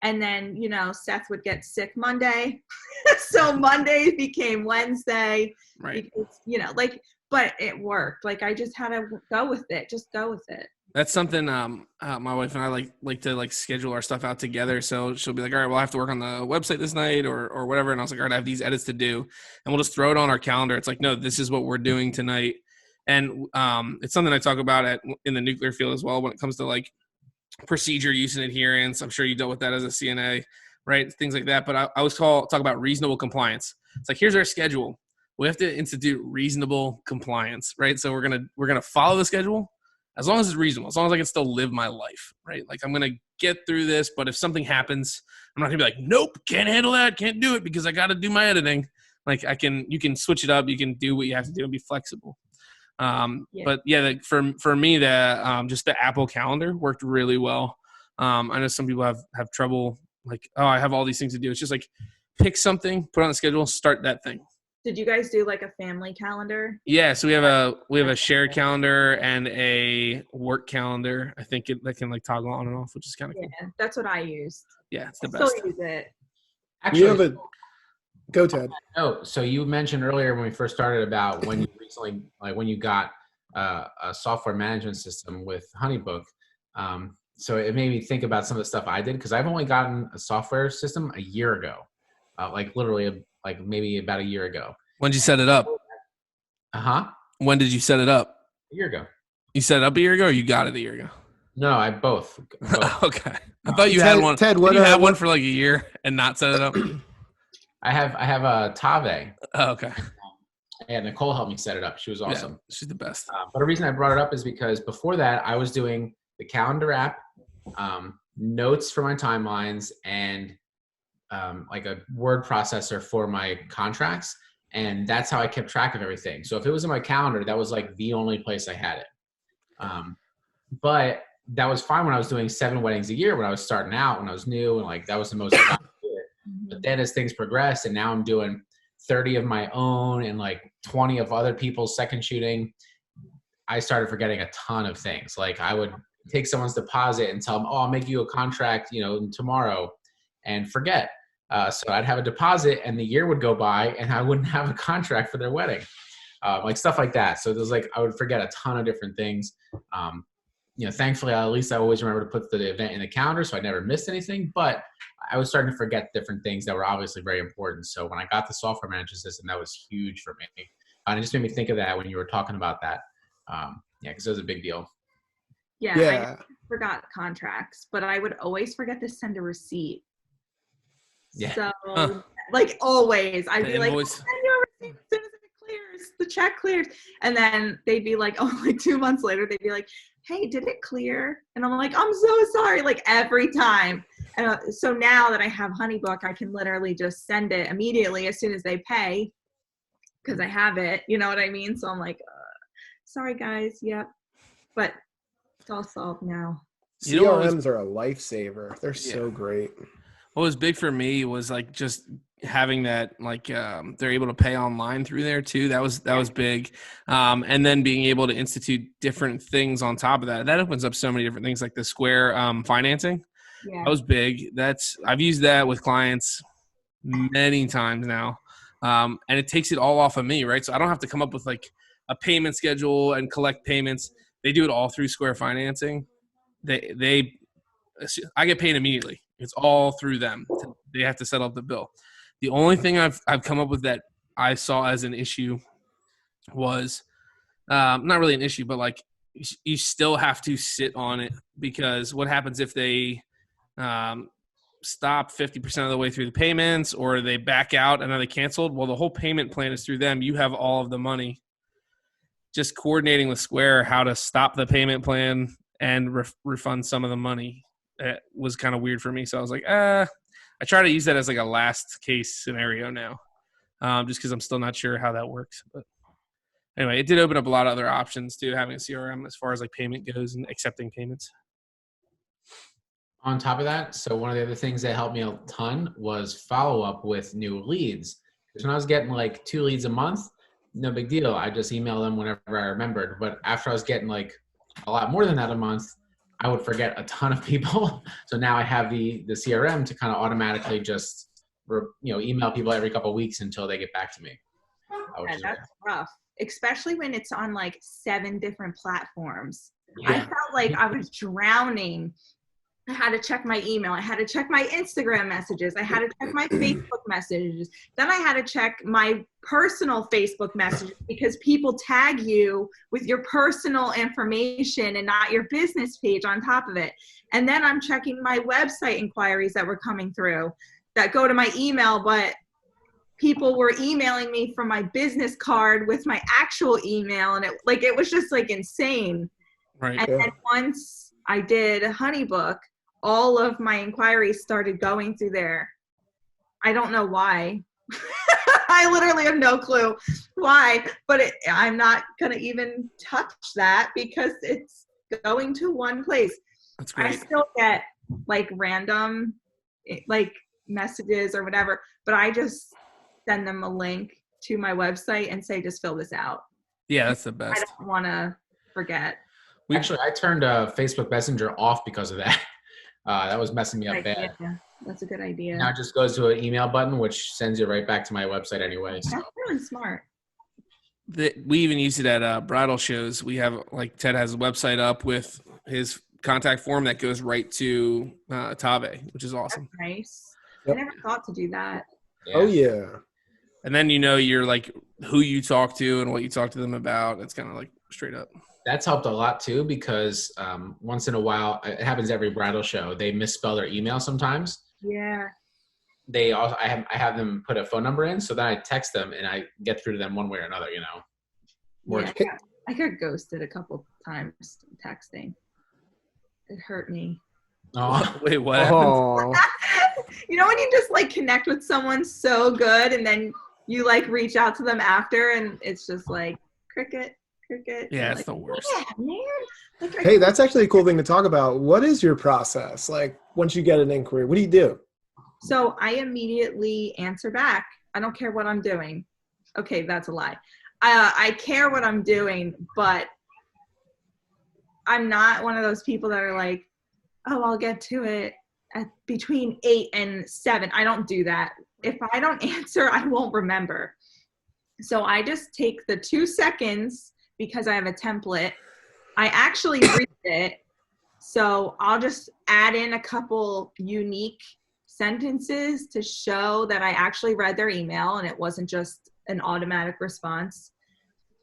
Speaker 4: and then, you know, Seth would get sick Monday. So Monday became Wednesday.
Speaker 2: Right.
Speaker 4: Because, you know, like, but it worked. Like, I just had to go with it. Just go with it.
Speaker 2: That's something my wife and I like to like schedule our stuff out together. So she'll be like, all right, well, I have to work on the website this night or whatever. And I was like, all right, I have these edits to do. And we'll just throw it on our calendar. It's like, no, this is what we're doing tonight. And it's something I talk about in the nuclear field as well when it comes to like procedure use and adherence. I'm sure you dealt with that as a CNA, right? Things like that. But I always talk about reasonable compliance. It's like, here's our schedule. We have to institute reasonable compliance, right? So we're gonna follow the schedule as long as it's reasonable, as long as I can still live my life, right? Like, I'm gonna get through this, but if something happens, I'm not gonna be like, nope, can't handle that, can't do it because I got to do my editing. Like, you can switch it up, you can do what you have to do and be flexible. But yeah, for me, just the Apple Calendar worked really well. I know some people have trouble, like, oh, I have all these things to do. It's just like, pick something, put it on the schedule, start that thing.
Speaker 4: Did you guys do like a family calendar?
Speaker 2: Yeah, so we have a shared calendar and a work calendar. I think that can like toggle on and off, which is kind of cool.
Speaker 4: Yeah, that's what I used.
Speaker 2: Yeah, it's the
Speaker 4: I
Speaker 2: best.
Speaker 4: still use it.
Speaker 1: Actually,
Speaker 3: Go, Ted.
Speaker 1: Oh, so you mentioned earlier when we first started about when you recently, like when you got a software management system with HoneyBook. So it made me think about some of the stuff I did, because I've only gotten a software system a year ago, like literally like maybe about a year ago.
Speaker 2: When did you set it up? When did you set it up?
Speaker 1: A year ago.
Speaker 2: You set it up a year ago, or you got it a year ago?
Speaker 1: No, I both.
Speaker 2: Okay. I thought you had one.
Speaker 3: Ted,
Speaker 2: you had one for like a year and not set it up?
Speaker 1: I have a Tave.
Speaker 2: Oh, okay.
Speaker 1: And Nicole helped me set it up. She was awesome.
Speaker 2: Yeah, she's the best.
Speaker 1: But the reason I brought it up is because before that, I was doing the calendar app, notes for my timelines, and like a word processor for my contracts. And that's how I kept track of everything. So if it was in my calendar, that was like the only place I had it. But that was fine when I was doing 7 weddings a year, when I was starting out, when I was new, and like that was the most I got to do it. But then as things progressed, and now I'm doing 30 of my own and like 20 of other people's second shooting, I started forgetting a ton of things. Like, I would take someone's deposit and tell them, oh, I'll make you a contract, tomorrow, and forget. So I'd have a deposit and the year would go by and I wouldn't have a contract for their wedding. Like stuff like that. So there's like, I would forget a ton of different things. Thankfully, at least I always remember to put the event in the calendar, so I never missed anything, but I was starting to forget different things that were obviously very important. So when I got the software management system, that was huge for me. And it just made me think of that when you were talking about that. Because it was a big deal.
Speaker 4: Yeah. I forgot contracts, but I would always forget to send a receipt.
Speaker 1: Yeah.
Speaker 4: So, like, always, I'd be like, I'll send you a receipt as soon as it clears, the check clears. And then they'd be like, like 2 months later, they'd be like, hey, did it clear? And I'm like, I'm so sorry, like every time. And so now that I have HoneyBook, I can literally just send it immediately as soon as they pay, because I have it, you know what I mean? So I'm like, sorry guys, yep. But it's all solved now.
Speaker 3: CRMs are a lifesaver. They're so great.
Speaker 2: What was big for me was like just having that, like they're able to pay online through there too. That was big. And then being able to institute different things on top of that. That opens up so many different things, like the Square financing. Yeah. That was big. I've used that with clients many times now. And it takes it all off of me, right? So I don't have to come up with like a payment schedule and collect payments. They do it all through Square Financing. I get paid immediately. It's all through them. They have to set up the bill. The only thing I've come up with that I saw as an issue was not really an issue, but like you still have to sit on it, because what happens if they stop 50% of the way through the payments, or they back out and then they canceled? Well, the whole payment plan is through them. You have all of the money. Just coordinating with Square how to stop the payment plan and refund some of the money was kind of weird for me. So I was like, I try to use that as like a last case scenario now, just because I'm still not sure how that works. But anyway, it did open up a lot of other options too, having a CRM as far as like payment goes and accepting payments.
Speaker 1: On top of that, so one of the other things that helped me a ton was follow up with new leads. Because when I was getting like 2 leads a month, no big deal. I just email them whenever I remembered. But after I was getting like a lot more than that a month, I would forget a ton of people. So now I have the CRM to kind of automatically just email people every couple of weeks until they get back to me.
Speaker 4: Yeah, that's rough, especially when it's on like 7 different platforms.
Speaker 1: Yeah.
Speaker 4: I felt like I was drowning. I had to check my email. I had to check my Instagram messages. I had to check my Facebook messages. Then I had to check my personal Facebook messages, because people tag you with your personal information and not your business page on top of it. And then I'm checking my website inquiries that were coming through that go to my email, but people were emailing me from my business card with my actual email. And it was just like insane.
Speaker 2: Right.
Speaker 4: And then once I did HoneyBook, all of my inquiries started going through there. I don't know why. I literally have no clue why, but I'm not going to even touch that because it's going to one place.
Speaker 2: That's great.
Speaker 4: I still get like random like messages or whatever, but I just send them a link to my website and say, just fill this out.
Speaker 2: Yeah, that's the best.
Speaker 4: I don't want to forget.
Speaker 1: Actually, I turned Facebook Messenger off because of that. That was messing me up bad.
Speaker 4: Yeah, that's a good idea.
Speaker 1: Now it just goes to an email button, which sends you right back to my website anyway. So.
Speaker 4: That's really smart.
Speaker 2: We even use it at bridal shows. We have, like, Ted has a website up with his contact form that goes right to Tave, which is awesome.
Speaker 4: That's nice.
Speaker 3: Yep.
Speaker 4: I never thought to do that.
Speaker 1: Yeah.
Speaker 3: Oh yeah.
Speaker 2: And then you're like who you talk to and what you talk to them about. It's kind of like straight up.
Speaker 1: That's helped a lot too, because once in a while, it happens every bridal show, they misspell their email sometimes.
Speaker 4: Yeah.
Speaker 1: I have them put a phone number in, so then I text them and I get through to them one way or another,
Speaker 4: Yeah, I got ghosted a couple times texting. It hurt me.
Speaker 1: Oh,
Speaker 2: Wait, what happened?
Speaker 3: Oh,
Speaker 4: You know when you just like connect with someone so good and then you like reach out to them after and it's just like cricket.
Speaker 2: Yeah, it's
Speaker 4: like,
Speaker 2: the worst.
Speaker 4: Yeah, man. Like,
Speaker 3: hey, that's actually a cool thing to talk about. What is your process? Like, once you get an inquiry, what do you do?
Speaker 4: So I immediately answer back. I don't care what I'm doing. Okay, that's a lie. I care what I'm doing, but I'm not one of those people that are like, oh, I'll get to it at between 8 and 7. I don't do that. If I don't answer, I won't remember. So I just take the 2 seconds because I have a template. I actually read it. So I'll just add in a couple unique sentences to show that I actually read their email and it wasn't just an automatic response.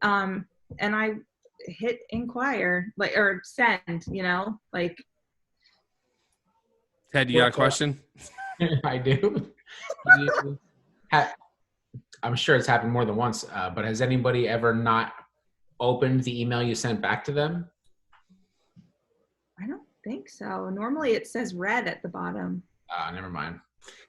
Speaker 4: And I hit inquire, or send, like.
Speaker 2: Ted, you got a question?
Speaker 1: I do. I'm sure it's happened more than once, but has anybody ever not opened the email you sent back to them?
Speaker 4: I don't think so. Normally it says read at the bottom.
Speaker 1: Never mind.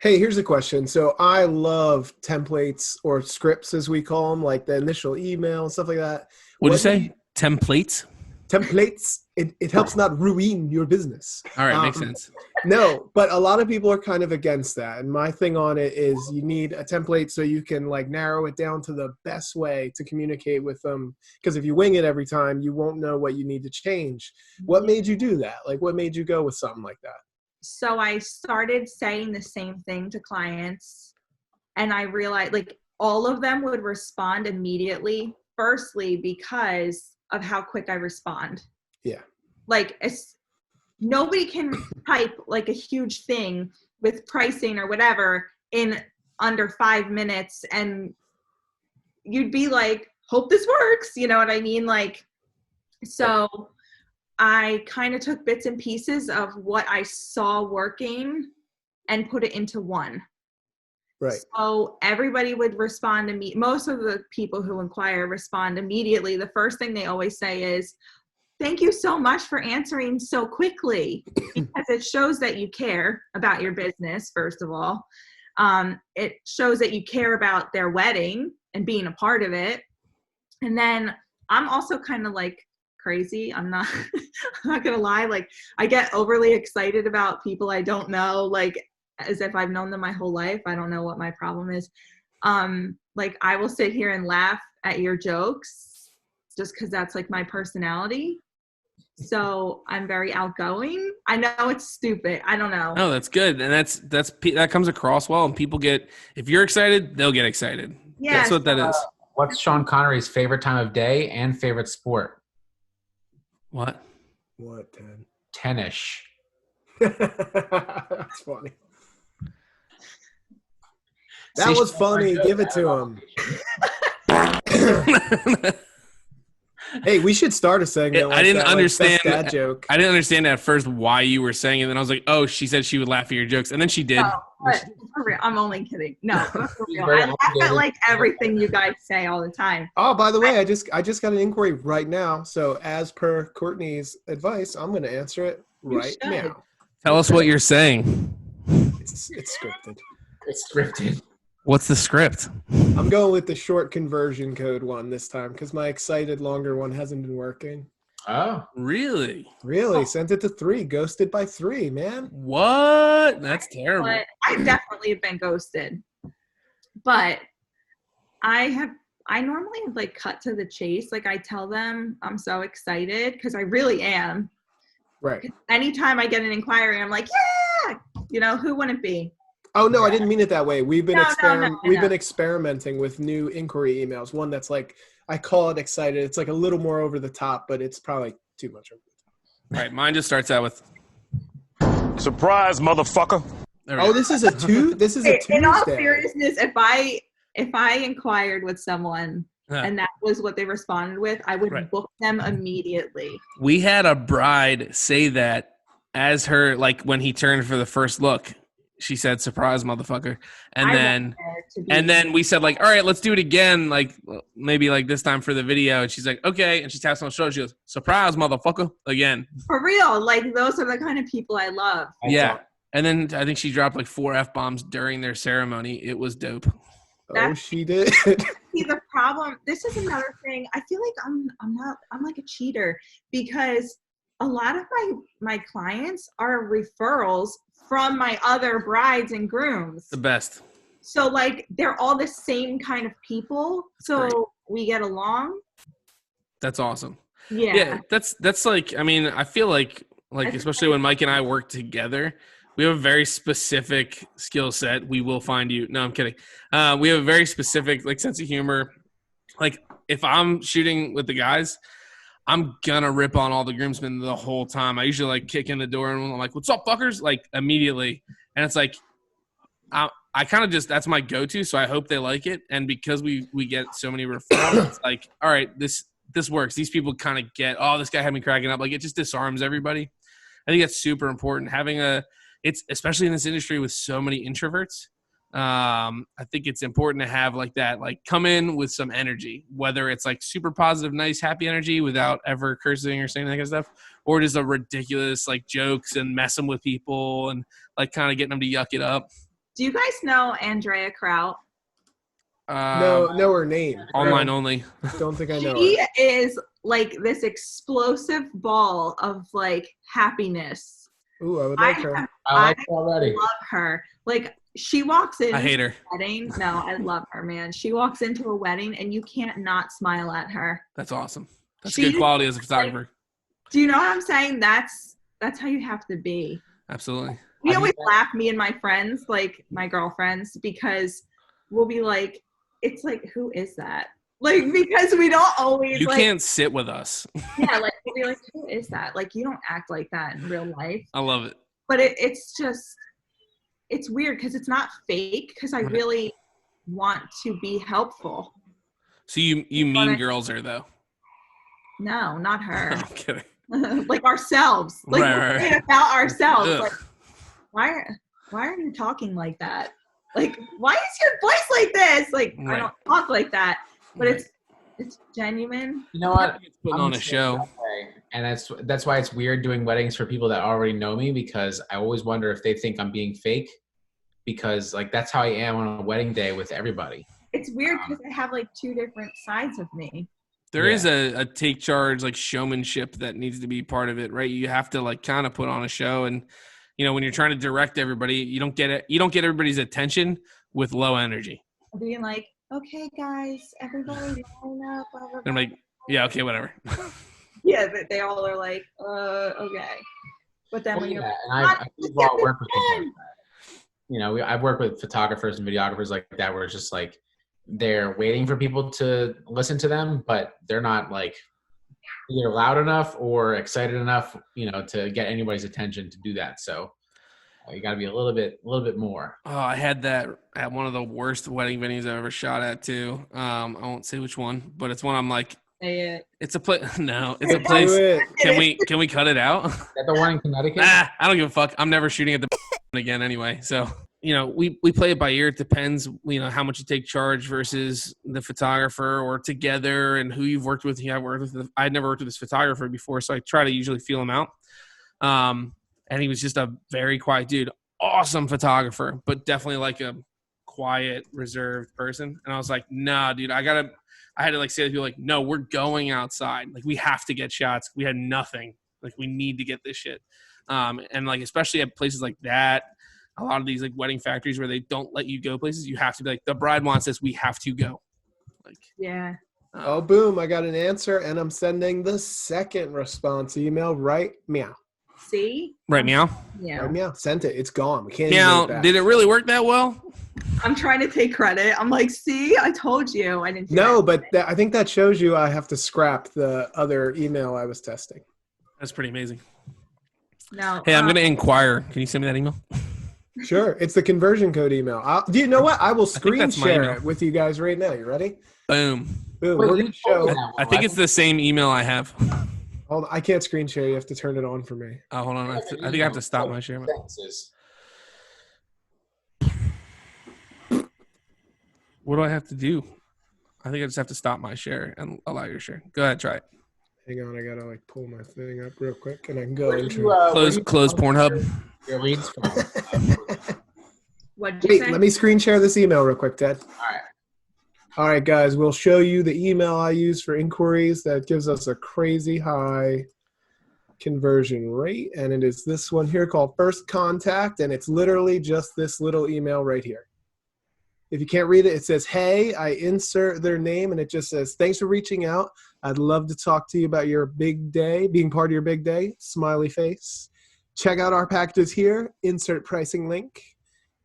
Speaker 3: Hey, here's a question. So I love templates or scripts, as we call them, like the initial email and stuff like that.
Speaker 2: What do you say? Templates?
Speaker 3: Templates. It helps not ruin your business.
Speaker 2: All right, makes sense.
Speaker 3: No, but a lot of people are kind of against that. And my thing on it is you need a template so you can like narrow it down to the best way to communicate with them. Because if you wing it every time, you won't know what you need to change. What made you do that? Like, what made you go with something like that?
Speaker 4: So I started saying the same thing to clients And I realized like all of them would respond immediately. Firstly, because of how quick I respond.
Speaker 3: Yeah.
Speaker 4: Like nobody can type like a huge thing with pricing or whatever in under 5 minutes. And you'd be like, hope this works. You know what I mean? Like, so I kind of took bits and pieces of what I saw working and put it into one.
Speaker 3: Right.
Speaker 4: So everybody would respond to me. Most of the people who inquire respond immediately. The first thing they always say is, thank you so much for answering so quickly, because it shows that you care about your business, first of all. It shows that you care about their wedding and being a part of it. And then I'm also kind of like crazy. I'm not gonna lie. Like I get overly excited about people I don't know, like as if I've known them my whole life. I don't know what my problem is. Like I will sit here and laugh at your jokes just because that's like my personality. So I'm very outgoing. I know it's stupid. I don't know.
Speaker 2: No, that's good. And that comes across well. And people if you're excited, they'll get excited.
Speaker 4: Yeah,
Speaker 2: That's what that is.
Speaker 1: What's Sean Connery's favorite time of day and favorite sport?
Speaker 2: What?
Speaker 3: What, Ted?
Speaker 1: Tennis.
Speaker 3: That's funny. That was funny. Give it to him. Hey, we should start a segment.
Speaker 2: I didn't understand
Speaker 3: that joke.
Speaker 2: I didn't understand at first why you were saying it. And then I was like, oh, she said she would laugh at your jokes. And then she did.
Speaker 4: No, but for real, I'm only kidding. No, for real. I laugh at like everything you guys say all the time.
Speaker 3: Oh, by the way, I just got an inquiry right now. So as per Courtney's advice, I'm going to answer it right now.
Speaker 2: Tell us what you're saying.
Speaker 3: It's scripted.
Speaker 1: It's scripted.
Speaker 2: What's the script?
Speaker 3: I'm going with the short conversion code one this time because my excited longer one hasn't been working.
Speaker 1: Oh,
Speaker 2: Really?
Speaker 3: Really? Sent it to 3. Ghosted by 3, man.
Speaker 2: What? That's terrible.
Speaker 4: But I definitely have been ghosted. But I normally like cut to the chase. Like I tell them I'm so excited because I really am.
Speaker 3: Right.
Speaker 4: Anytime I get an inquiry, I'm like, yeah, you know, who wouldn't be?
Speaker 3: Oh no, I didn't mean it that way. We've been
Speaker 4: We've
Speaker 3: been experimenting with new inquiry emails. One that's like, I call it excited. It's like a little more over the top, but it's probably too much over the top.
Speaker 2: Right. Mine just starts out with
Speaker 5: surprise, motherfucker.
Speaker 3: Oh, this is a Tuesday.
Speaker 4: In all seriousness, if I inquired with someone and that was what they responded with, I would book them immediately.
Speaker 2: We had a bride say that as her, like when he turned for the first look. She said, surprise, motherfucker. And then we said, like, all right, let's do it again. Like, maybe like this time for the video. And she's like, okay. And she taps on the shoulder. She goes, surprise, motherfucker, again.
Speaker 4: For real. Like, those are the kind of people I love.
Speaker 2: Yeah. And then I think she dropped like 4 F-bombs during their ceremony. It was dope.
Speaker 3: She did.
Speaker 4: See, the problem, this is another thing. I feel like I'm like a cheater because a lot of my clients are referrals from my other brides and grooms.
Speaker 2: The best.
Speaker 4: So like they're all the same kind of people. So we get along.
Speaker 2: That's awesome.
Speaker 4: Yeah.
Speaker 2: That's like, I mean, I feel like especially when Mike and I work together, we have a very specific skill set. We will find you. No, I'm kidding. We have a very specific like sense of humor. Like if I'm shooting with the guys, I'm gonna rip on all the groomsmen the whole time. I usually like kick in the door and I'm like, "What's up, fuckers?" Like immediately, and it's like, I kind of just that's my go-to. So I hope they like it. And because we get so many referrals, it's like, all right, this works. These people kind of get, oh, this guy had me cracking up. Like it just disarms everybody. I think that's super important. It's especially in this industry with so many introverts. I think it's important to have like that, like come in with some energy, whether it's like super positive, nice, happy energy without ever cursing or saying that kind of stuff, or just a ridiculous like jokes and messing with people and like kind of getting them to yuck it up.
Speaker 4: Do you guys know Andrea Kraut?
Speaker 3: Know her name.
Speaker 2: Online only.
Speaker 3: Don't think I know
Speaker 4: She
Speaker 3: her.
Speaker 4: is like this explosive ball of like happiness.
Speaker 3: Ooh, I would like her.
Speaker 1: I like her already.
Speaker 4: Love her. Like she walks in.
Speaker 2: I hate her.
Speaker 4: Wedding. No, I love her, man. She walks into a wedding and you can't not smile at her.
Speaker 2: That's awesome. That's good quality as a photographer.
Speaker 4: Like, do you know what I'm saying? That's how you have to be.
Speaker 2: Absolutely.
Speaker 4: We always laugh, me and my friends, like my girlfriends, because will be like, it's like, who is that? Like, because we don't always
Speaker 2: You can't sit with us.
Speaker 4: Yeah, like we'll be like, who is that? Like, you don't act like that in real life.
Speaker 2: I love it.
Speaker 4: But it's weird because it's not fake, because I really want to be helpful.
Speaker 2: So you mean girls her though?
Speaker 4: No, not her.
Speaker 2: I'm kidding.
Speaker 4: Like ourselves. Like
Speaker 2: right.
Speaker 4: about ourselves.
Speaker 2: Ugh.
Speaker 4: Like, why are you talking like that? Like, why is your voice like this? Like,
Speaker 2: Right.
Speaker 4: I don't talk like that. But
Speaker 2: Right.
Speaker 4: it's genuine.
Speaker 1: You know what?
Speaker 2: It's putting on a show.
Speaker 1: And that's why it's weird doing weddings for people that already know me, because I always wonder if they think I'm being fake, because like that's how I am on a wedding day with everybody.
Speaker 4: It's weird because I have like two different sides of me.
Speaker 2: There is a take charge, like showmanship that needs to be part of it, right? You have to like kind of put on a show, and when you're trying to direct everybody, you don't get everybody's attention with low energy.
Speaker 4: Being like, okay, guys, everybody line up. Blah, blah, blah.
Speaker 2: I'm like, yeah, okay, whatever.
Speaker 4: Yeah, but they all are like, okay. But then when you're
Speaker 1: and I've all worked with people like that. I've worked with photographers and videographers like that, where it's just like they're waiting for people to listen to them, but they're not like either loud enough or excited enough, to get anybody's attention to do that. So you got to be a little bit more.
Speaker 2: Oh, I had that at one of the worst wedding venues I've ever shot at too. I won't say which one, but it's one I'm like, it's a place. No, it's a place. Can we cut it out?
Speaker 1: Is that the one in Connecticut?
Speaker 2: I don't give a fuck. I'm never shooting at the again anyway. So, we play it by ear. It depends, how much you take charge versus the photographer or together, and who you've worked with. I'd never worked with this photographer before, so I try to usually feel him out. And he was just a very quiet dude, awesome photographer, but definitely like a quiet, reserved person. And I was like, nah, dude, I had to like say to people like, no, we're going outside. Like, we have to get shots. We had nothing. Like, we need to get this shit. And like, especially at places like that, a lot of these like wedding factories where they don't let you go places, you have to be like, the bride wants this, we have to go. Like,
Speaker 4: yeah.
Speaker 3: Oh, boom. I got an answer, and I'm sending the second response email right meow.
Speaker 4: See?
Speaker 2: Right, meow?
Speaker 4: Yeah.
Speaker 3: Right meow. Sent it. It's gone. We can't
Speaker 2: Meow,
Speaker 3: even get it back.
Speaker 2: did it really work that well?
Speaker 4: I'm trying to take credit. I'm like, see, I told you. I didn't do
Speaker 3: No,
Speaker 4: it.
Speaker 3: but I think that shows you I have to scrap the other email I was testing.
Speaker 2: That's pretty amazing.
Speaker 4: No.
Speaker 2: Hey, I'm going to inquire. Can you send me that email?
Speaker 3: Sure. It's the conversion code email. Do you know what? I will screen
Speaker 2: that's my
Speaker 3: share
Speaker 2: email.
Speaker 3: it with you guys right now. You ready?
Speaker 2: Boom.
Speaker 3: Boom.
Speaker 1: Wait,
Speaker 3: We're going to show.
Speaker 2: I think it's the same email I have.
Speaker 3: Hold on. I can't screen share. You have to turn it on for me.
Speaker 2: Oh, hold on. I think I have to stop my share. What do I have to do? I think I just have to stop my share and allow your share. Go ahead, try it.
Speaker 3: Hang on. I got to like pull my thing up real quick, and I can go into
Speaker 2: Close Pornhub.
Speaker 1: Your leads from.
Speaker 4: What'd you
Speaker 3: Wait,
Speaker 4: say?
Speaker 3: let me screen share this email real quick, Ted.
Speaker 1: All right.
Speaker 3: All right, guys, we'll show you the email I use for inquiries that gives us a crazy high conversion rate. And it is this one here called First Contact. And it's literally just this little email right here. If you can't read it, it says, hey, I insert their name, and it just says, thanks for reaching out. I'd love to talk to you about your big day, being part of your big day, smiley face. Check out our packages here, insert pricing link.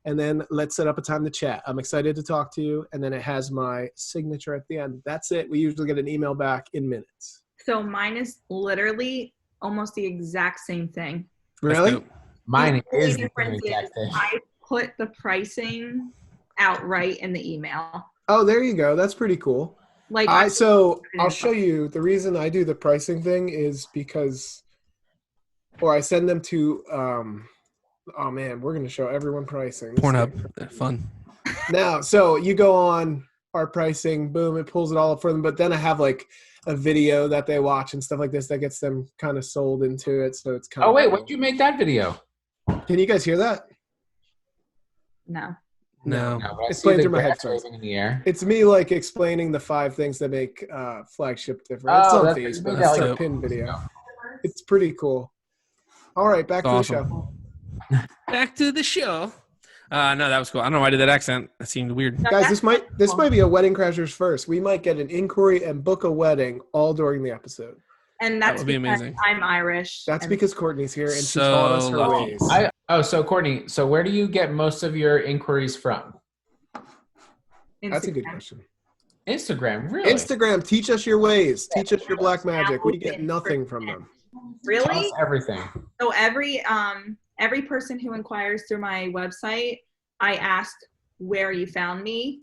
Speaker 3: And then let's set up a time to chat. I'm excited to talk to you. And then it has my signature at the end. That's it. We usually get an email back in minutes.
Speaker 4: So mine is literally almost the exact same thing.
Speaker 3: Really?
Speaker 1: Mine
Speaker 4: The
Speaker 1: is
Speaker 4: only
Speaker 1: the
Speaker 4: difference is
Speaker 1: exact thing.
Speaker 4: I put the pricing out right in the email.
Speaker 3: Oh, there you go. That's pretty cool.
Speaker 4: Like,
Speaker 3: So I'll show you. The reason I do the pricing thing is because, or I send them to, oh man, we're going to show everyone pricing.
Speaker 2: Pornhub. Fun.
Speaker 3: Now, so you go on our pricing, boom, it pulls it all up for them. But then I have like a video that they watch and stuff like this that gets them kind of sold into it. So it's kind of.
Speaker 1: Oh, wait, when did you make that video?
Speaker 3: Can you guys hear that?
Speaker 4: no.
Speaker 2: No.
Speaker 1: No, but I
Speaker 3: It's
Speaker 1: see
Speaker 3: playing
Speaker 1: the
Speaker 3: through my
Speaker 1: grass
Speaker 3: headphones.
Speaker 1: waving in the air.
Speaker 3: It's me like explaining the 5 things that make Flagship different. It's
Speaker 1: Oh,
Speaker 3: on
Speaker 1: that's-
Speaker 3: Facebook.
Speaker 1: that's
Speaker 3: It's a
Speaker 2: dope.
Speaker 3: pin video. It's pretty cool. All right, back to
Speaker 2: That's
Speaker 3: the
Speaker 2: awesome.
Speaker 3: show.
Speaker 2: Back to the show. No, that was cool. I don't know why I did that accent. That seemed weird.
Speaker 3: Guys, this might be a Wedding Crashers first. We might get an inquiry and book a wedding all during the episode.
Speaker 4: And that's
Speaker 2: would be
Speaker 4: because
Speaker 2: amazing.
Speaker 4: I'm Irish.
Speaker 3: That's
Speaker 4: and
Speaker 3: because Courtney's here and she
Speaker 2: So
Speaker 3: taught us her
Speaker 2: lucky.
Speaker 3: ways.
Speaker 1: So Courtney, so where do you get most of your inquiries from?
Speaker 3: That's a good
Speaker 4: Instagram.
Speaker 3: question.
Speaker 1: Instagram, really?
Speaker 3: Instagram, teach us your ways. Teach us your black magic. We get nothing from them.
Speaker 1: Tell
Speaker 4: Really?
Speaker 1: us everything.
Speaker 4: So every person who inquires through my website, I ask where you found me,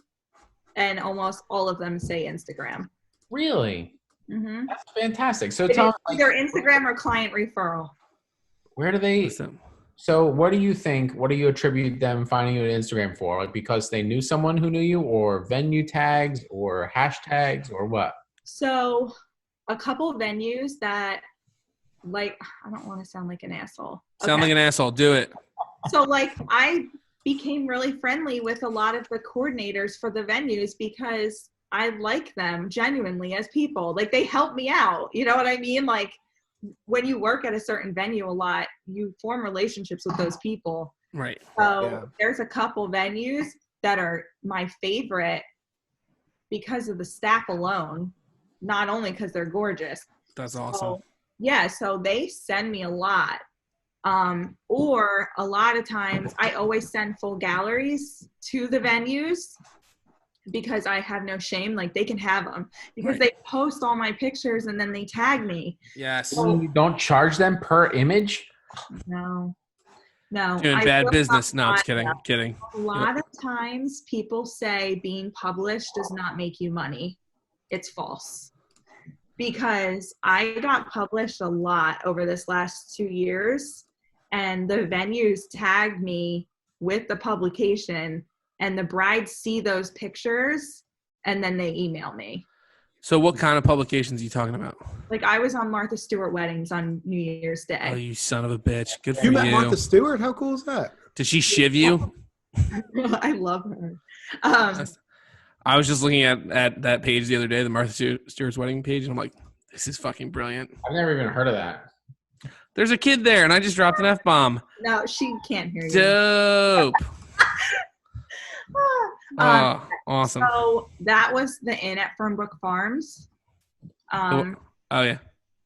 Speaker 4: and almost all of them say Instagram.
Speaker 1: Really?
Speaker 4: Mm-hmm.
Speaker 1: That's fantastic. So
Speaker 4: It
Speaker 1: tell
Speaker 4: is
Speaker 1: us,
Speaker 4: either Instagram or client referral.
Speaker 1: where do they?
Speaker 2: Listen.
Speaker 1: So what do you think? What do you attribute them finding you on Instagram for? Like because they knew someone who knew you, or venue tags, or hashtags, or what?
Speaker 4: So a couple of venues that, like, I don't want to sound like an asshole.
Speaker 2: Sound like an asshole. Do it.
Speaker 4: So like I became really friendly with a lot of the coordinators for the venues because I like them genuinely as people. Like they help me out. You know what I mean? Like when you work at a certain venue a lot, you form relationships with those people.
Speaker 2: Right.
Speaker 4: So there's a couple venues that are my favorite because of the staff alone, not only because they're gorgeous.
Speaker 2: That's awesome.
Speaker 4: So, yeah, so they send me a lot. Or a lot of times I always send full galleries to the venues because I have no shame. Like they can have them because they post all my pictures and then they tag me.
Speaker 2: Yes.
Speaker 1: You don't charge them per image?
Speaker 4: No.
Speaker 2: Doing bad business. No, I'm just kidding.
Speaker 4: A lot of times people say being published does not make you money. It's false. Because I got published a lot over this last 2 years, and the venues tagged me with the publication, and the brides see those pictures and then they email me.
Speaker 2: So what kind of publications are you talking about?
Speaker 4: Like I was on Martha Stewart weddings on New Year's Day.
Speaker 2: Oh, you son of a bitch. Good for
Speaker 3: You
Speaker 2: you.
Speaker 3: met Martha Stewart? How cool is that?
Speaker 2: Did she shiv you?
Speaker 4: I love her.
Speaker 2: I was just looking at that page the other day, the Martha Stewart's wedding page, and I'm like, this is fucking brilliant.
Speaker 1: I've never even heard of that.
Speaker 2: There's a kid there, and I just dropped an F-bomb.
Speaker 4: No, she can't hear you.
Speaker 2: Dope. Awesome.
Speaker 4: So that was the Inn at Fernbrook Farms.
Speaker 2: Oh yeah.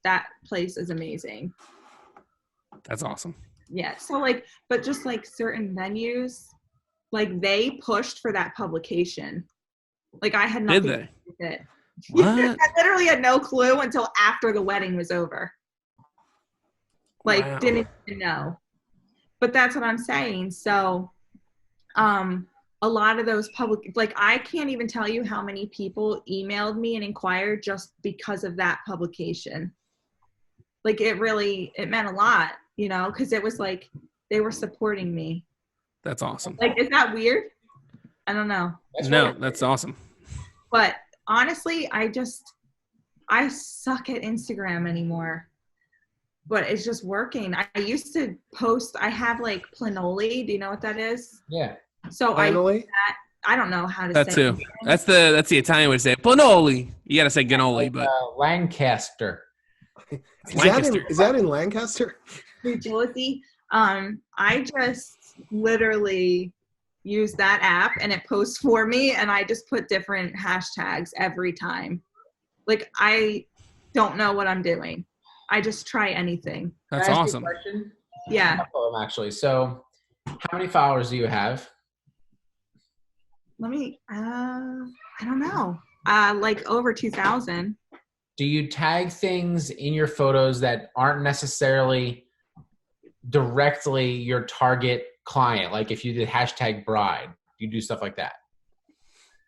Speaker 4: That place is amazing.
Speaker 2: That's awesome.
Speaker 4: Yeah. So like, but just like certain venues, like they pushed for that publication. Like I had nothing
Speaker 2: Did
Speaker 4: to
Speaker 2: they?
Speaker 4: do with it.
Speaker 2: What?
Speaker 4: I literally had no clue until after the wedding was over. Like
Speaker 2: Wow.
Speaker 4: didn't even know. But that's what I'm saying. So a lot of those public, like I can't even tell you how many people emailed me and inquired just because of that publication. Like it meant a lot, you know, because it was like they were supporting me.
Speaker 2: That's awesome.
Speaker 4: Like, is that weird? I don't know.
Speaker 2: That's awesome.
Speaker 4: But honestly, I suck at Instagram anymore. But it's just working. I used to post, I have like Planoli. Do you know what that is?
Speaker 1: Yeah.
Speaker 4: So
Speaker 3: Planoli?
Speaker 4: I don't know how to
Speaker 2: That
Speaker 4: say
Speaker 2: too.
Speaker 4: it.
Speaker 2: That's the Italian way to say it. Planoli. You gotta say cannoli, but
Speaker 1: Lancaster.
Speaker 3: Is that in Lancaster?
Speaker 4: New Jersey. I just literally use that app and it posts for me, and I just put different hashtags every time. Like I don't know what I'm doing. I just try anything.
Speaker 2: that's
Speaker 1: Can I ask you a
Speaker 2: awesome.
Speaker 1: question?
Speaker 4: Yeah.
Speaker 1: A couple of them, actually. So how many followers do you have?
Speaker 4: Let me. I don't know. Like over 2,000.
Speaker 1: Do you tag things in your photos that aren't necessarily directly your target client? Like if you did hashtag bride, you do stuff like that?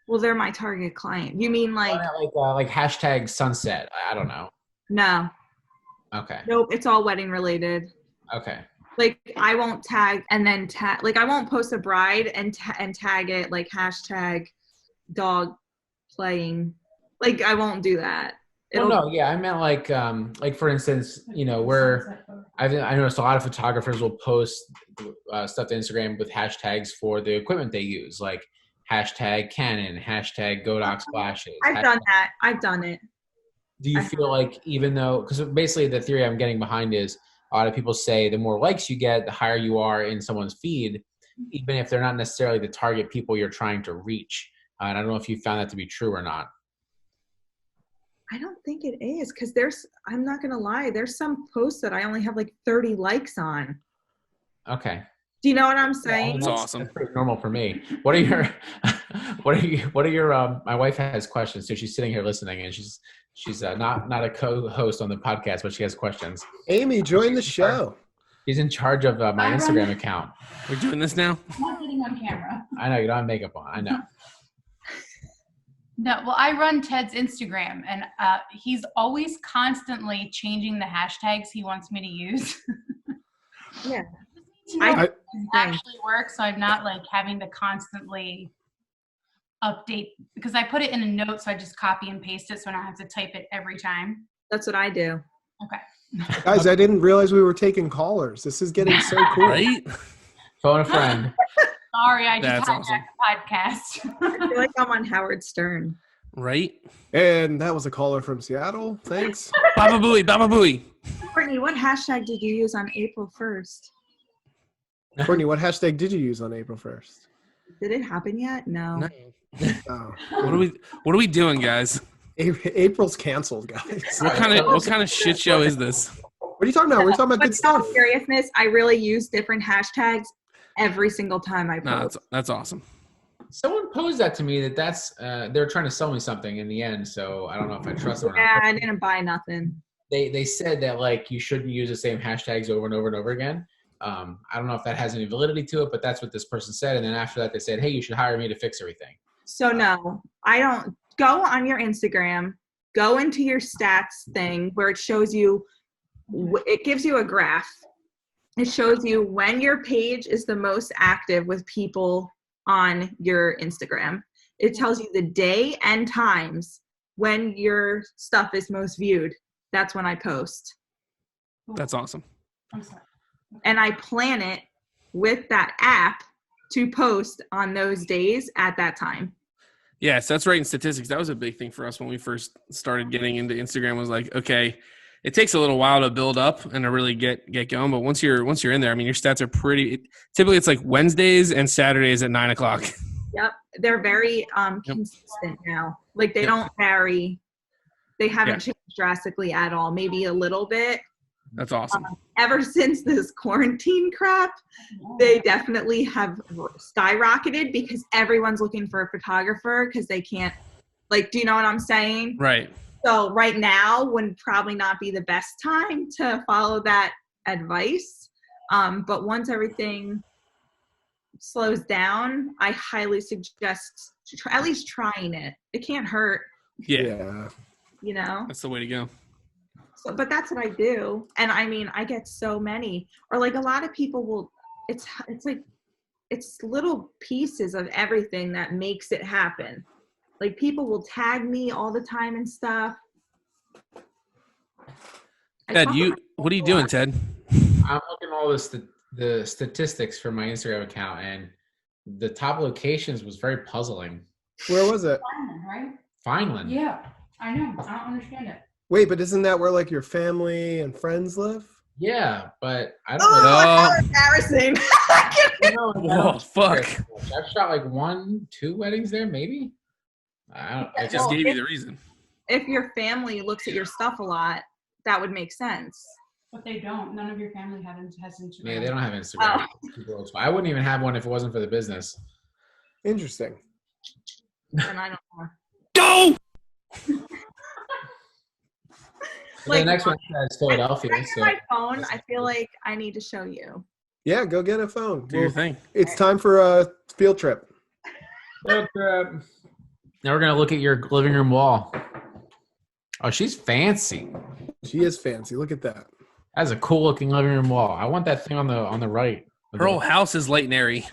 Speaker 4: Well, they're my target client. You mean like?
Speaker 1: Like hashtag sunset. I don't know.
Speaker 4: No.
Speaker 1: Okay.
Speaker 4: Nope. It's all wedding related.
Speaker 1: Okay.
Speaker 4: Like I won't tag and then tag. Like I won't post a bride and tag it like hashtag dog playing. Like I won't do that.
Speaker 1: Well, no, yeah, I meant like for instance, you know, I noticed a lot of photographers will post stuff to Instagram with hashtags for the equipment they use, like hashtag Canon, hashtag Godox flashes.
Speaker 4: I've done that. I've done it.
Speaker 1: Do you feel like even though, because basically the theory I'm getting behind is a lot of people say the more likes you get, the higher you are in someone's feed, even if they're not necessarily the target people you're trying to reach. And I don't know if you found that to be true or not.
Speaker 4: I don't think it is because I'm not going to lie, there's some posts that I only have like 30 likes on.
Speaker 1: Okay.
Speaker 4: Do you know what I'm saying?
Speaker 2: That's awesome.
Speaker 1: That's pretty normal for me. What are your, what are your, my wife has questions, so she's sitting here listening, and she's not a co-host on the podcast, but she has questions.
Speaker 3: Amy, join the show.
Speaker 1: She's in charge of my Instagram account.
Speaker 2: We're doing this now?
Speaker 6: I'm not getting on camera.
Speaker 1: I know, you don't have makeup on. I know.
Speaker 6: No, well, I run Ted's Instagram, and he's always constantly changing the hashtags he wants me to use.
Speaker 4: Yeah.
Speaker 6: It actually works, so I'm not like having to constantly update, because I put it in a note, so I just copy and paste it, so I don't have to type it every time.
Speaker 4: That's what I do.
Speaker 6: Okay.
Speaker 3: Guys, I didn't realize we were taking callers. This is getting so cool.
Speaker 2: Right?
Speaker 1: Phone a friend.
Speaker 6: Sorry, I just
Speaker 2: That's
Speaker 6: hijacked
Speaker 2: awesome.
Speaker 6: the podcast.
Speaker 4: I feel like I'm on Howard Stern.
Speaker 2: Right?
Speaker 3: And that was a caller from Seattle. Thanks.
Speaker 2: Baba Booey, Baba Booey.
Speaker 4: Courtney, what hashtag did you use on April 1st?
Speaker 3: Courtney, what hashtag did you use on April 1st?
Speaker 4: Did it happen yet? No.
Speaker 2: No.
Speaker 3: Oh.
Speaker 2: What are we doing, guys?
Speaker 3: April's canceled, guys.
Speaker 2: What kind of shit show is this?
Speaker 3: What are you talking about? We're talking about
Speaker 4: But
Speaker 3: good
Speaker 4: in all
Speaker 3: stuff.
Speaker 4: seriousness, I really use different hashtags every single time I
Speaker 2: No,
Speaker 4: post.
Speaker 2: that's awesome.
Speaker 1: Someone posed that to me that's they're trying to sell me something in the end, so I don't know if I trust them or
Speaker 4: Yeah,
Speaker 1: not.
Speaker 4: I didn't buy nothing.
Speaker 1: They said that like you shouldn't use the same hashtags over and over and over again. I don't know if that has any validity to it, but that's what this person said. And then after that, they said, "Hey, you should hire me to fix everything."
Speaker 4: So no, I don't. Go on your Instagram, go into your stats thing where it shows you, it gives you a graph. It shows you when your page is the most active with people on your Instagram. It tells you the day and times when your stuff is most viewed. That's when I post.
Speaker 2: That's awesome.
Speaker 6: I'm sorry.
Speaker 4: And I plan it with that app to post on those days at that time.
Speaker 2: Yes, that's right. In statistics, that was a big thing for us when we first started getting into Instagram. Was like, okay, it takes a little while to build up and to really get going, but once you're in there, I mean, your stats are pretty. Typically, it's like Wednesdays and Saturdays at 9:00.
Speaker 4: Yep, they're very consistent now. Like they don't vary. They haven't changed drastically at all. Maybe a little bit.
Speaker 2: That's awesome.
Speaker 4: Ever since this quarantine crap, they definitely have skyrocketed because everyone's looking for a photographer because they can't, like, do you know what I'm saying?
Speaker 2: Right.
Speaker 4: So right now would probably not be the best time to follow that advice. But once everything slows down, I highly suggest at least trying it. It can't hurt,
Speaker 2: Yeah.
Speaker 4: you know?
Speaker 2: That's the way to go.
Speaker 4: So, but that's what I do. And I mean, I get so many, or like a lot of people will, it's like, it's little pieces of everything that makes it happen. Like people will tag me all the time and stuff.
Speaker 2: Ted, what are you doing, Ted?
Speaker 1: I'm looking at all the statistics for my Instagram account, and the top locations was very puzzling.
Speaker 3: Where was it?
Speaker 6: Vineland, right?
Speaker 1: Vineland.
Speaker 6: Yeah, I know. I don't understand it.
Speaker 3: Wait, but isn't that where like your family and friends live?
Speaker 1: Yeah, but I don't
Speaker 4: Oh,
Speaker 1: know.
Speaker 4: how embarrassing.
Speaker 2: Whoa, fuck.
Speaker 1: I've shot like 1-2 weddings there, maybe. I
Speaker 2: Just gave you the reason.
Speaker 4: If your family looks at your stuff a lot, that would make sense.
Speaker 6: But they don't. None of your family has Instagram.
Speaker 1: Yeah, they don't have Instagram. I wouldn't even have one if it wasn't for the business.
Speaker 3: Interesting.
Speaker 4: And I don't know.
Speaker 2: Go!
Speaker 1: The next one is Philadelphia.
Speaker 4: I my phone. I feel like I need to show you.
Speaker 3: Yeah, go get a phone.
Speaker 2: Do your thing.
Speaker 3: It's time for a field trip.
Speaker 1: Now we're gonna look at your living room wall. Oh, she's fancy.
Speaker 3: She is fancy. Look at that.
Speaker 1: That's a cool looking living room wall. I want that thing on the right.
Speaker 2: Her whole house is Light Airy.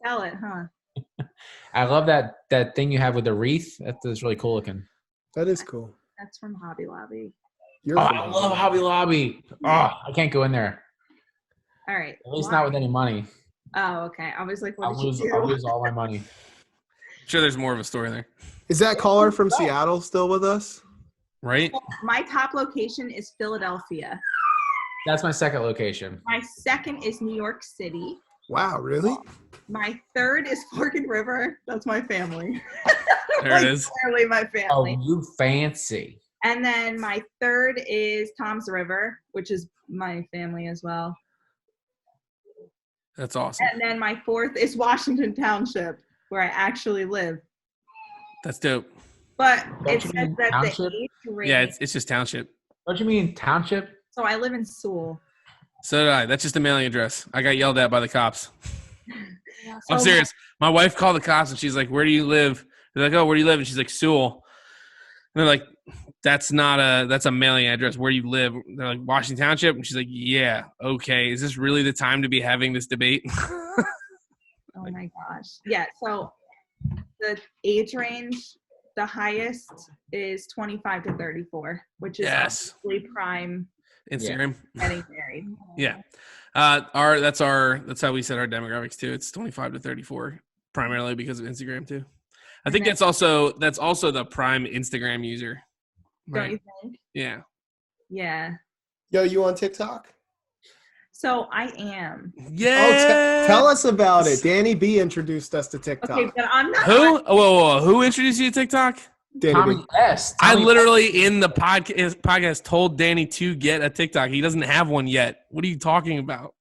Speaker 4: Sell it, huh?
Speaker 1: I love that thing you have with the wreath. That's really cool looking.
Speaker 3: That is cool.
Speaker 4: That's from Hobby Lobby.
Speaker 3: You're
Speaker 1: Oh,
Speaker 3: from
Speaker 1: I love Hobby Lobby. Oh, I can't go in there.
Speaker 4: All right.
Speaker 1: At least not with any money.
Speaker 4: Oh, okay. I was like, what
Speaker 1: I'll
Speaker 4: did you do?
Speaker 1: I'll lose all my money.
Speaker 2: I'm sure there's more of a story there.
Speaker 3: Is that caller from Seattle still with us?
Speaker 2: Right?
Speaker 4: My top location is Philadelphia.
Speaker 1: That's my second location.
Speaker 4: My second is New York City.
Speaker 3: Wow, really?
Speaker 4: My third is Forked River. That's my family.
Speaker 2: There it is.
Speaker 4: Clearly my
Speaker 1: Oh,
Speaker 4: family.
Speaker 1: you fancy.
Speaker 4: And then my third is Tom's River, which is my family as well.
Speaker 2: That's awesome.
Speaker 4: And then my 4th is Washington Township, where I actually live.
Speaker 2: That's dope.
Speaker 4: But
Speaker 1: Don't
Speaker 4: it
Speaker 1: you
Speaker 4: says
Speaker 1: mean
Speaker 4: that
Speaker 1: township?
Speaker 4: the age range.
Speaker 2: Yeah, it's just township.
Speaker 1: Don't you mean township?
Speaker 4: So I live in Sewell.
Speaker 2: So did I. That's just a mailing address. I got yelled at by the cops.
Speaker 4: So
Speaker 2: I'm serious. My wife called the cops and she's like, "Where do you live?" They're like, "Oh, where do you live?" And she's like, "Sewell." And they're like, that's a mailing address. Where do you live? They're like, Washington Township. And she's like, yeah, okay. Is this really the time to be having this debate?
Speaker 4: Oh my gosh. Yeah. So the age range, the highest is 25 to 34, which is obviously prime
Speaker 2: Instagram.
Speaker 4: getting married.
Speaker 2: Yeah. That's how we set our demographics too. It's 25 to 34, primarily because of Instagram too. I think that's also the prime Instagram user. Right?
Speaker 4: Don't you think?
Speaker 2: Yeah.
Speaker 4: Yeah.
Speaker 3: Yo, you on TikTok?
Speaker 4: So I am.
Speaker 2: Yeah.
Speaker 3: Oh, tell us about it. Danny B introduced us to TikTok.
Speaker 4: Okay, but I'm not.
Speaker 2: Who? Whoa. Who introduced you to TikTok?
Speaker 3: Danny
Speaker 1: Tommy
Speaker 3: B.
Speaker 1: S.
Speaker 2: I
Speaker 1: Tommy
Speaker 2: literally in the podcast told Danny to get a TikTok. He doesn't have one yet. What are you talking about?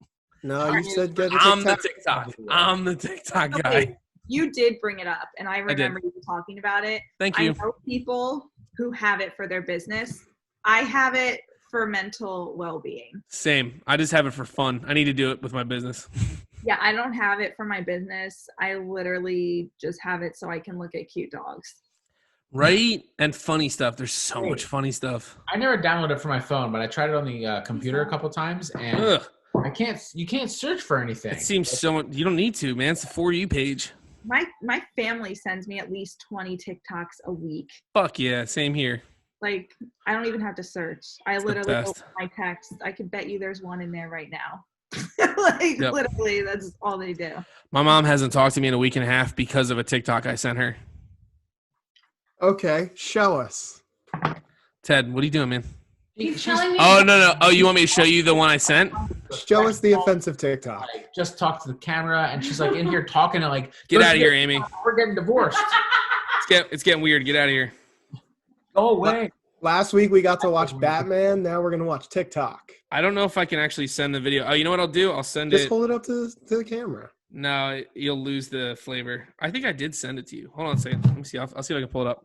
Speaker 3: No, you said get a TikTok.
Speaker 2: I'm the TikTok guy.
Speaker 4: Okay, you did bring it up, and I remember you talking about it.
Speaker 2: Thank you.
Speaker 4: I know people who have it for their business. I have it for mental well-being.
Speaker 2: Same. I just have it for fun. I need to do it with my business.
Speaker 4: Yeah, I don't have it for my business. I literally just have it so I can look at cute dogs.
Speaker 2: Right? And funny stuff. There's so much funny stuff.
Speaker 1: I never downloaded it for my phone, but I tried it on the computer a couple times, and you can't search for anything.
Speaker 2: It seems so much. You don't need to, man. It's a For You page.
Speaker 4: My family sends me at least 20 TikToks a week.
Speaker 2: Fuck yeah. Same here.
Speaker 4: Like, I don't even have to search. I
Speaker 2: It's
Speaker 4: literally
Speaker 2: the best.
Speaker 4: open my text. I could bet you there's one in there right now. Literally, that's all they do.
Speaker 2: My mom hasn't talked to me in a week and a half because of a TikTok I sent her.
Speaker 3: Okay, show us.
Speaker 2: Ted, what are you doing, man?
Speaker 6: He's showing me.
Speaker 2: Oh, no. Oh, you want me to show you the one I sent?
Speaker 3: Show us the offensive TikTok.
Speaker 1: Like, just talk to the camera, and she's like in here talking to like,
Speaker 2: Get out of here, Amy.
Speaker 1: We're getting divorced.
Speaker 2: It's getting weird. Get out of here.
Speaker 1: Go away.
Speaker 3: Last week we got to watch Batman. Now we're gonna watch TikTok.
Speaker 2: I don't know if I can actually send the video. Oh, you know what I'll do? I'll send
Speaker 3: Just
Speaker 2: it.
Speaker 3: hold it up to the camera.
Speaker 2: No, you'll lose the flavor. I think I did send it to you. Hold on a second. Let me see. I'll see if I can pull it up.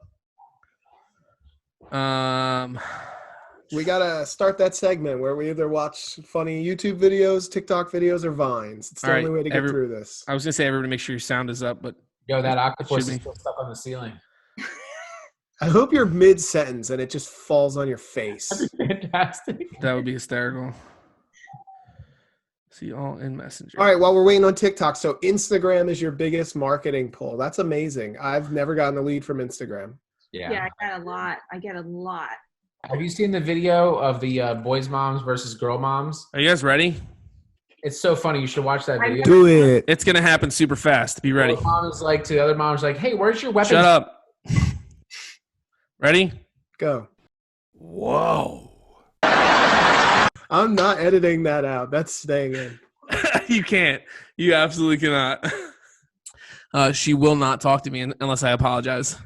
Speaker 3: We gotta start that segment where we either watch funny YouTube videos, TikTok videos, or Vines. It's the
Speaker 2: All
Speaker 3: only
Speaker 2: right,
Speaker 3: way to get through this.
Speaker 2: I was gonna say, everybody, make sure your sound is up, but
Speaker 1: Yo, that octopus
Speaker 2: Should
Speaker 1: is
Speaker 2: be.
Speaker 1: still stuck on the ceiling.
Speaker 3: I hope you're mid-sentence and it just falls on your face.
Speaker 1: Fantastic.
Speaker 2: that would be hysterical. See all in Messenger.
Speaker 3: All right, while we're waiting on TikTok, so Instagram is your biggest marketing pull. That's amazing. I've never gotten a lead from Instagram.
Speaker 4: Yeah, I get a lot.
Speaker 1: Have you seen the video of the boys' moms versus girl moms?
Speaker 2: Are you guys ready?
Speaker 1: It's so funny. You should watch that video.
Speaker 3: Do it.
Speaker 2: It's gonna happen super fast. Be ready.
Speaker 1: One mom's like to the other mom's like, "Hey, where's your weapon?"
Speaker 2: Shut up. Ready?
Speaker 3: Go.
Speaker 2: Whoa.
Speaker 3: I'm not editing that out. That's staying in.
Speaker 2: You can't. You absolutely cannot. She will not talk to me unless I apologize.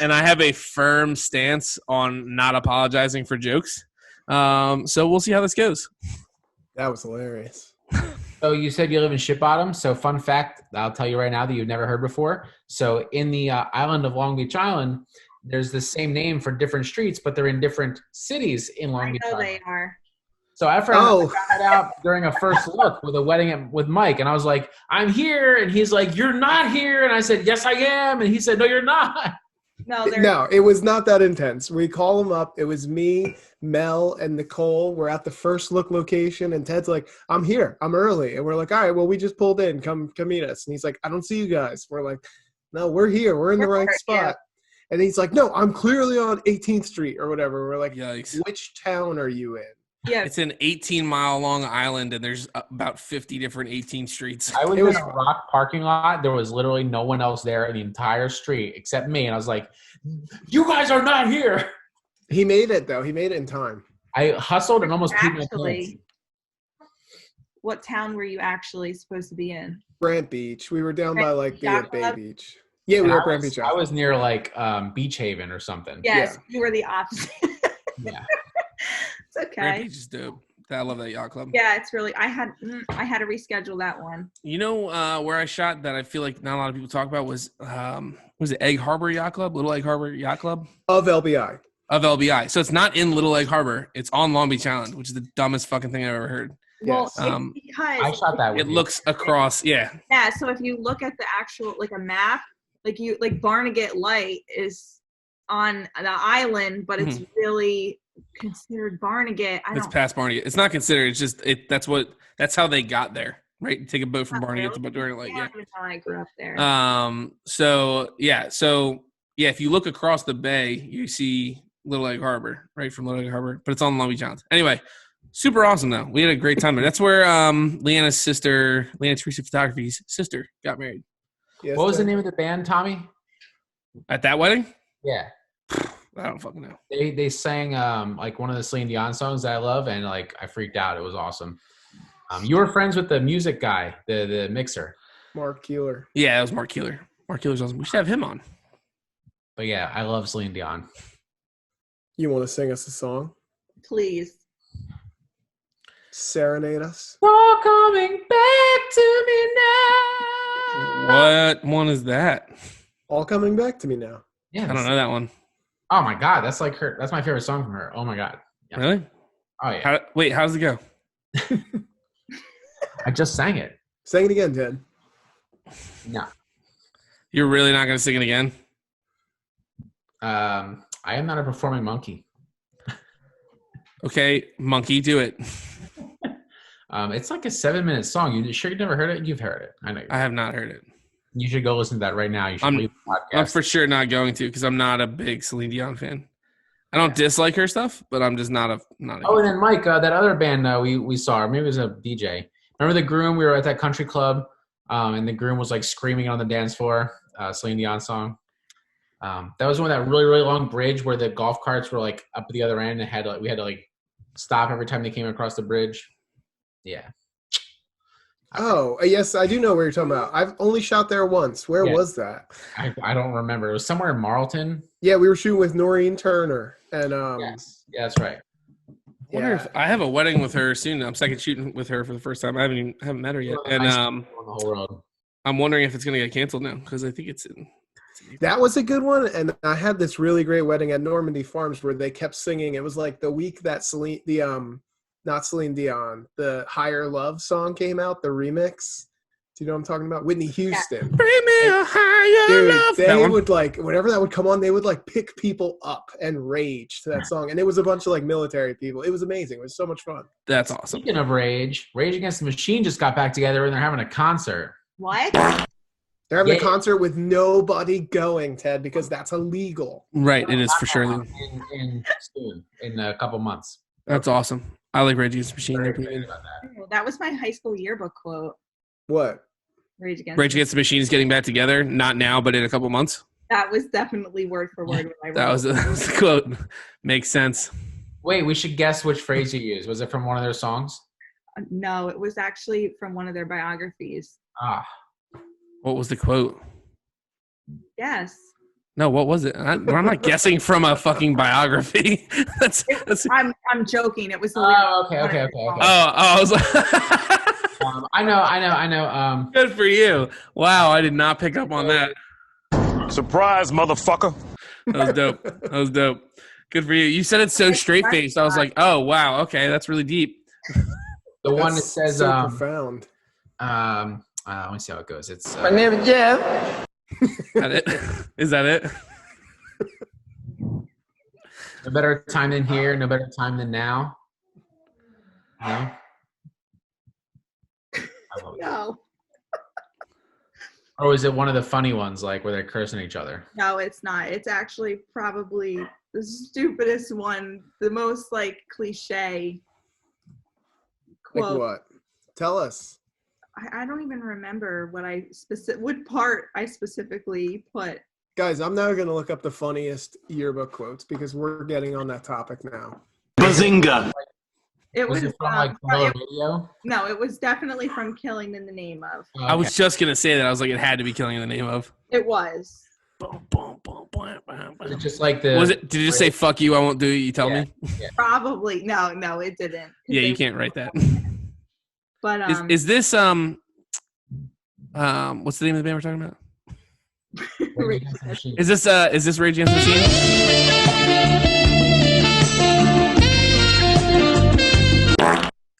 Speaker 2: And I have a firm stance on not apologizing for jokes. So we'll see how this goes.
Speaker 3: That was hilarious.
Speaker 1: So you said you live in Ship Bottom. So fun fact, I'll tell you right now that you've never heard before. So in the island of Long Beach Island, there's the same name for different streets, but they're in different cities in Long Beach
Speaker 4: I know
Speaker 1: Island.
Speaker 4: they are.
Speaker 1: So after I found it out during a first look with a wedding with Mike, and I was like, "I'm here," and he's like, "You're not here," and I said, "Yes, I am," and he said, "No, you're not."
Speaker 3: No, it was not that intense. We call him up. It was me, Mel, and Nicole. We're at the first look location, and Ted's like, "I'm here. I'm early." And we're like, "All right, well, we just pulled in. Come meet us." And he's like, "I don't see you guys." We're like, "No, we're here. We're in the right spot." And he's like, "No, I'm clearly on 18th Street or whatever." We're like,
Speaker 2: Yikes.
Speaker 3: "Which town are you in?"
Speaker 4: Yeah.
Speaker 2: It's an 18-mile long island, and there's about 50 different 18 streets.
Speaker 1: I was in a rock parking lot. There was literally no one else there in the entire street except me. And I was like, "You guys are not here."
Speaker 3: He made it, though. He made it in time.
Speaker 1: I hustled and almost peed my pants.
Speaker 4: Actually, what town were you actually supposed to be in?
Speaker 3: Brant Beach. We were down by like the
Speaker 4: Yacht
Speaker 3: Bay
Speaker 4: Club?
Speaker 3: Beach. Yeah, we
Speaker 1: And
Speaker 3: were
Speaker 1: I
Speaker 3: at Brant
Speaker 1: was-
Speaker 3: Beach.
Speaker 1: I was near like Beach Haven or something.
Speaker 4: Yes, you were the opposite.
Speaker 1: Yeah.
Speaker 4: It's
Speaker 2: Grand
Speaker 4: okay.
Speaker 2: Beach is dope. I love that yacht club.
Speaker 4: Yeah, it's really. I had to reschedule that one.
Speaker 2: You know where I shot that I feel like not a lot of people talk about was it Egg Harbor Yacht Club, Little Egg Harbor Yacht Club
Speaker 3: Of LBI.
Speaker 2: of LBI. So it's not in Little Egg Harbor. It's on Long Beach Island, which is the dumbest fucking thing I've ever heard.
Speaker 4: Well,
Speaker 3: Yes.
Speaker 4: it's because
Speaker 1: I shot that with
Speaker 2: It
Speaker 1: you.
Speaker 2: looks across, yeah.
Speaker 4: Yeah, so if you look at the actual like a map, like Barnegat Light is on the island, but it's really considered Barnegat.
Speaker 2: It's past Barnegat. It's not considered. It's just that's how they got there, right? You take a boat from Barnegat to Barnegat Light. Yeah.
Speaker 4: That's how I grew up there.
Speaker 2: So if you look across the bay, you see Little Egg Harbor, right, from Little Egg Harbor, but it's on Long Beach Island. Anyway, super awesome though. We had a great time there. That's where Leanna's sister, Leanna Teresa Photography's sister, got married.
Speaker 3: Yes,
Speaker 1: What was the
Speaker 3: sir.
Speaker 1: name of the band, Tommy?
Speaker 2: At that wedding?
Speaker 1: Yeah.
Speaker 2: I don't fucking know.
Speaker 1: They sang like one of the Celine Dion songs that I love, and like I freaked out. It was awesome. You were friends with the music guy, the mixer.
Speaker 3: Mark Keeler.
Speaker 2: Yeah, it was Mark Keeler. Mark Keeler's awesome. We should have him on.
Speaker 1: But yeah, I love Celine Dion.
Speaker 3: You want to sing us a song?
Speaker 4: Please.
Speaker 3: Serenade us?
Speaker 1: You're coming back to me now.
Speaker 2: What one is that?
Speaker 3: All coming back to me now.
Speaker 1: Yeah,
Speaker 2: I don't know that one.
Speaker 1: Oh my god, that's like her. That's my favorite song from her. Oh my god. Yeah.
Speaker 2: Really?
Speaker 1: Oh yeah.
Speaker 2: How does it go?
Speaker 1: I just sang it.
Speaker 3: Sing it again, Ted.
Speaker 1: No.
Speaker 2: You're really not going to sing it again?
Speaker 1: I am not a performing monkey.
Speaker 2: Okay, monkey, do it.
Speaker 1: It's like a 7-minute song. You sure you've never heard it? You've heard it. I know.
Speaker 2: I have not heard it.
Speaker 1: You should go listen to that right now. You should leave the podcast.
Speaker 2: I'm for sure not going to because I'm not a big Celine Dion fan. I don't dislike her stuff, but I'm just not a.
Speaker 1: Oh, and then Mike, that other band we saw, or maybe it was a DJ. Remember the groom? We were at that country club, and the groom was like screaming on the dance floor, Celine Dion song. That was one of that really, really long bridge where the golf carts were like up at the other end, and we had to like stop every time they came across the bridge. Yeah.
Speaker 3: Oh, yes, I do know where you're talking about. I've only shot there once. Where was that?
Speaker 1: I don't remember. It was somewhere in Marlton.
Speaker 3: Yeah, we were shooting with Noreen Turner. And
Speaker 1: Yes. Yeah, that's right.
Speaker 2: I wonder if I have a wedding with her soon. I'm second shooting with her for the first time. I haven't met her yet, and
Speaker 1: on the whole road.
Speaker 2: I'm wondering if it's gonna get canceled now because I think it's in.
Speaker 3: That was a good one. And I had this really great wedding at Normandy Farms where they kept singing. It was like the week that not Celine Dion, the Higher Love song came out, the remix. Do you know what I'm talking about? Whitney Houston.
Speaker 2: Bring me a higher love.
Speaker 3: They would like, whenever that would come on, they would like pick people up and rage to that song. And it was a bunch of like military people. It was amazing. It was so much fun.
Speaker 2: That's awesome.
Speaker 1: Speaking of Rage Against the Machine just got back together and they're having a concert.
Speaker 4: What?
Speaker 3: They're having a concert with nobody going, Ted, because that's illegal.
Speaker 2: Right, it is for sure.
Speaker 1: In a couple months.
Speaker 2: That's awesome. I like Rage Against the Machine. They're pretty good.
Speaker 4: That was my high school yearbook quote.
Speaker 3: What?
Speaker 4: Rage
Speaker 2: Against the Machine is getting back together. Not now, but in a couple months.
Speaker 4: That was definitely word for word what I wrote.
Speaker 2: That was a quote. Makes sense.
Speaker 1: Wait, we should guess which phrase you used. Was it from one of their songs?
Speaker 4: No, it was actually from one of their biographies.
Speaker 1: Ah.
Speaker 2: What was the quote?
Speaker 4: Yes.
Speaker 2: No, what was it? I'm not guessing from a fucking biography. that's.
Speaker 4: I'm joking. It was the
Speaker 1: okay.
Speaker 2: Oh, I was like,
Speaker 1: I know.
Speaker 2: Good for you. Wow, I did not pick up on that.
Speaker 5: Surprise, motherfucker.
Speaker 2: That was dope. Good for you. You said it so straight faced. I was like, oh wow, okay, that's really deep.
Speaker 1: The one that says
Speaker 3: so profound.
Speaker 1: Let me see how it goes. It's
Speaker 7: My name is Jeff.
Speaker 2: Is that it?
Speaker 1: No better time than here, no better time than now. No.
Speaker 4: No.
Speaker 1: Or is it one of the funny ones, like where they're cursing each other?
Speaker 4: No, it's not. It's actually probably the stupidest one, the most like cliche quote.
Speaker 3: Like what? Tell us.
Speaker 4: I don't even remember what part I specifically put.
Speaker 3: Guys, I'm now going to look up the funniest yearbook quotes because we're getting on that topic now.
Speaker 7: Bazinga.
Speaker 4: It was
Speaker 1: it from like Vanilla Video?
Speaker 4: No, it was definitely from Killing in the Name of.
Speaker 1: Okay.
Speaker 2: I was just gonna say that. I was like, it had to be Killing in the Name of.
Speaker 4: It was.
Speaker 1: Was it just like the?
Speaker 2: Was it? Did it just say "fuck you"? I won't do it. You tell me.
Speaker 1: Yeah.
Speaker 4: Probably no, it didn't.
Speaker 2: Yeah, you can't write that.
Speaker 4: But
Speaker 2: is this what's the name of the band we're talking about? Is this Rage Against the Machine?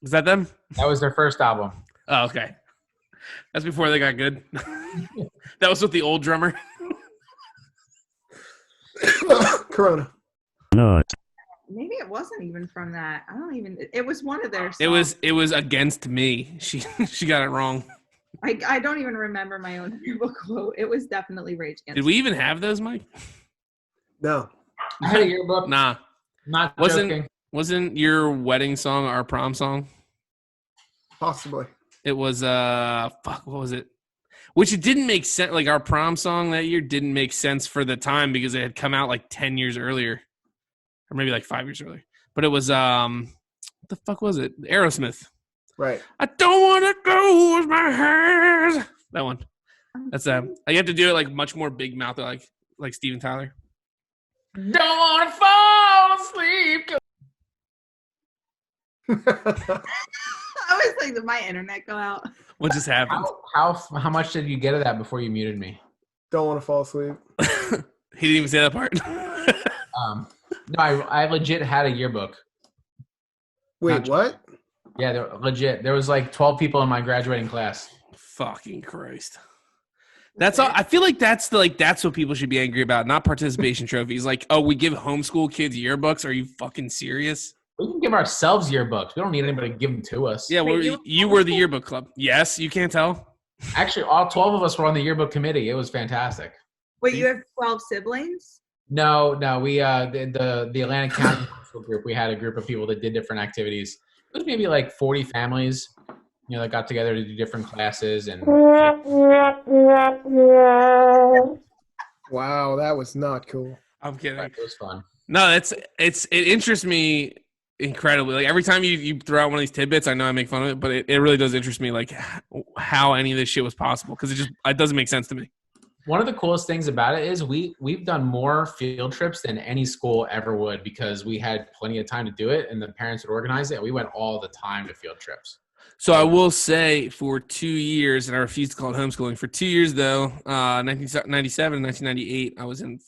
Speaker 2: Is that them?
Speaker 1: That was their first album.
Speaker 2: Oh, okay. That's before they got good. That was with the old drummer.
Speaker 3: Corona.
Speaker 5: No.
Speaker 4: Maybe it wasn't even from that. I don't even. It was one of their songs.
Speaker 2: It was Against Me. She got it wrong.
Speaker 4: I don't even remember my own yearbook quote. It was definitely Rage Against.
Speaker 2: Did we even have those, Mike?
Speaker 3: No.
Speaker 1: I had a yearbook.
Speaker 2: Nah.
Speaker 1: Not joking.
Speaker 2: Wasn't your wedding song our prom song?
Speaker 3: Possibly.
Speaker 2: It was what was it? Which it didn't make sense. Like our prom song that year didn't make sense for the time because it had come out like 10 years earlier, or maybe like 5 years earlier. But it was what the fuck was it? Aerosmith.
Speaker 3: Right.
Speaker 2: I don't want to go with my hands. That one. That's I have to do it like much more big mouth, like Steven Tyler.
Speaker 1: Don't want to fall asleep.
Speaker 4: I was like, did my internet go out?
Speaker 2: What just happened?
Speaker 1: How much did you get of that before you muted me?
Speaker 3: Don't want to fall asleep.
Speaker 2: He didn't even say that part.
Speaker 1: No, I legit had a yearbook.
Speaker 3: Wait, what?
Speaker 1: Yeah, legit. There was like 12 people in my graduating class.
Speaker 2: Fucking Christ. That's all. I feel like that's what people should be angry about, not participation trophies. Like, oh, we give homeschool kids yearbooks. Are you fucking serious?
Speaker 1: We can give ourselves yearbooks. We don't need anybody to give them to us.
Speaker 2: Yeah, well, you were the yearbook club. Yes, you can't tell.
Speaker 1: Actually, all 12 of us were on the yearbook committee. It was fantastic.
Speaker 4: Wait, you have 12 siblings?
Speaker 1: No. We the Atlantic County group. We had a group of people that did different activities. It was maybe like 40 families, that got together to do different classes and.
Speaker 3: Wow, that was not cool.
Speaker 2: I'm kidding.
Speaker 1: It was fun.
Speaker 2: No, it interests me incredibly. Like every time you throw out one of these tidbits, I know I make fun of it, but it really does interest me, like how any of this shit was possible, because it doesn't make sense to me.
Speaker 1: One of the coolest things about it is we've done more field trips than any school ever would, because we had plenty of time to do it and the parents would organize it. And we went all the time to field trips.
Speaker 2: So I will say for 2 years, and I refuse to call it homeschooling, for 2 years though, 1997 and 1998, I was in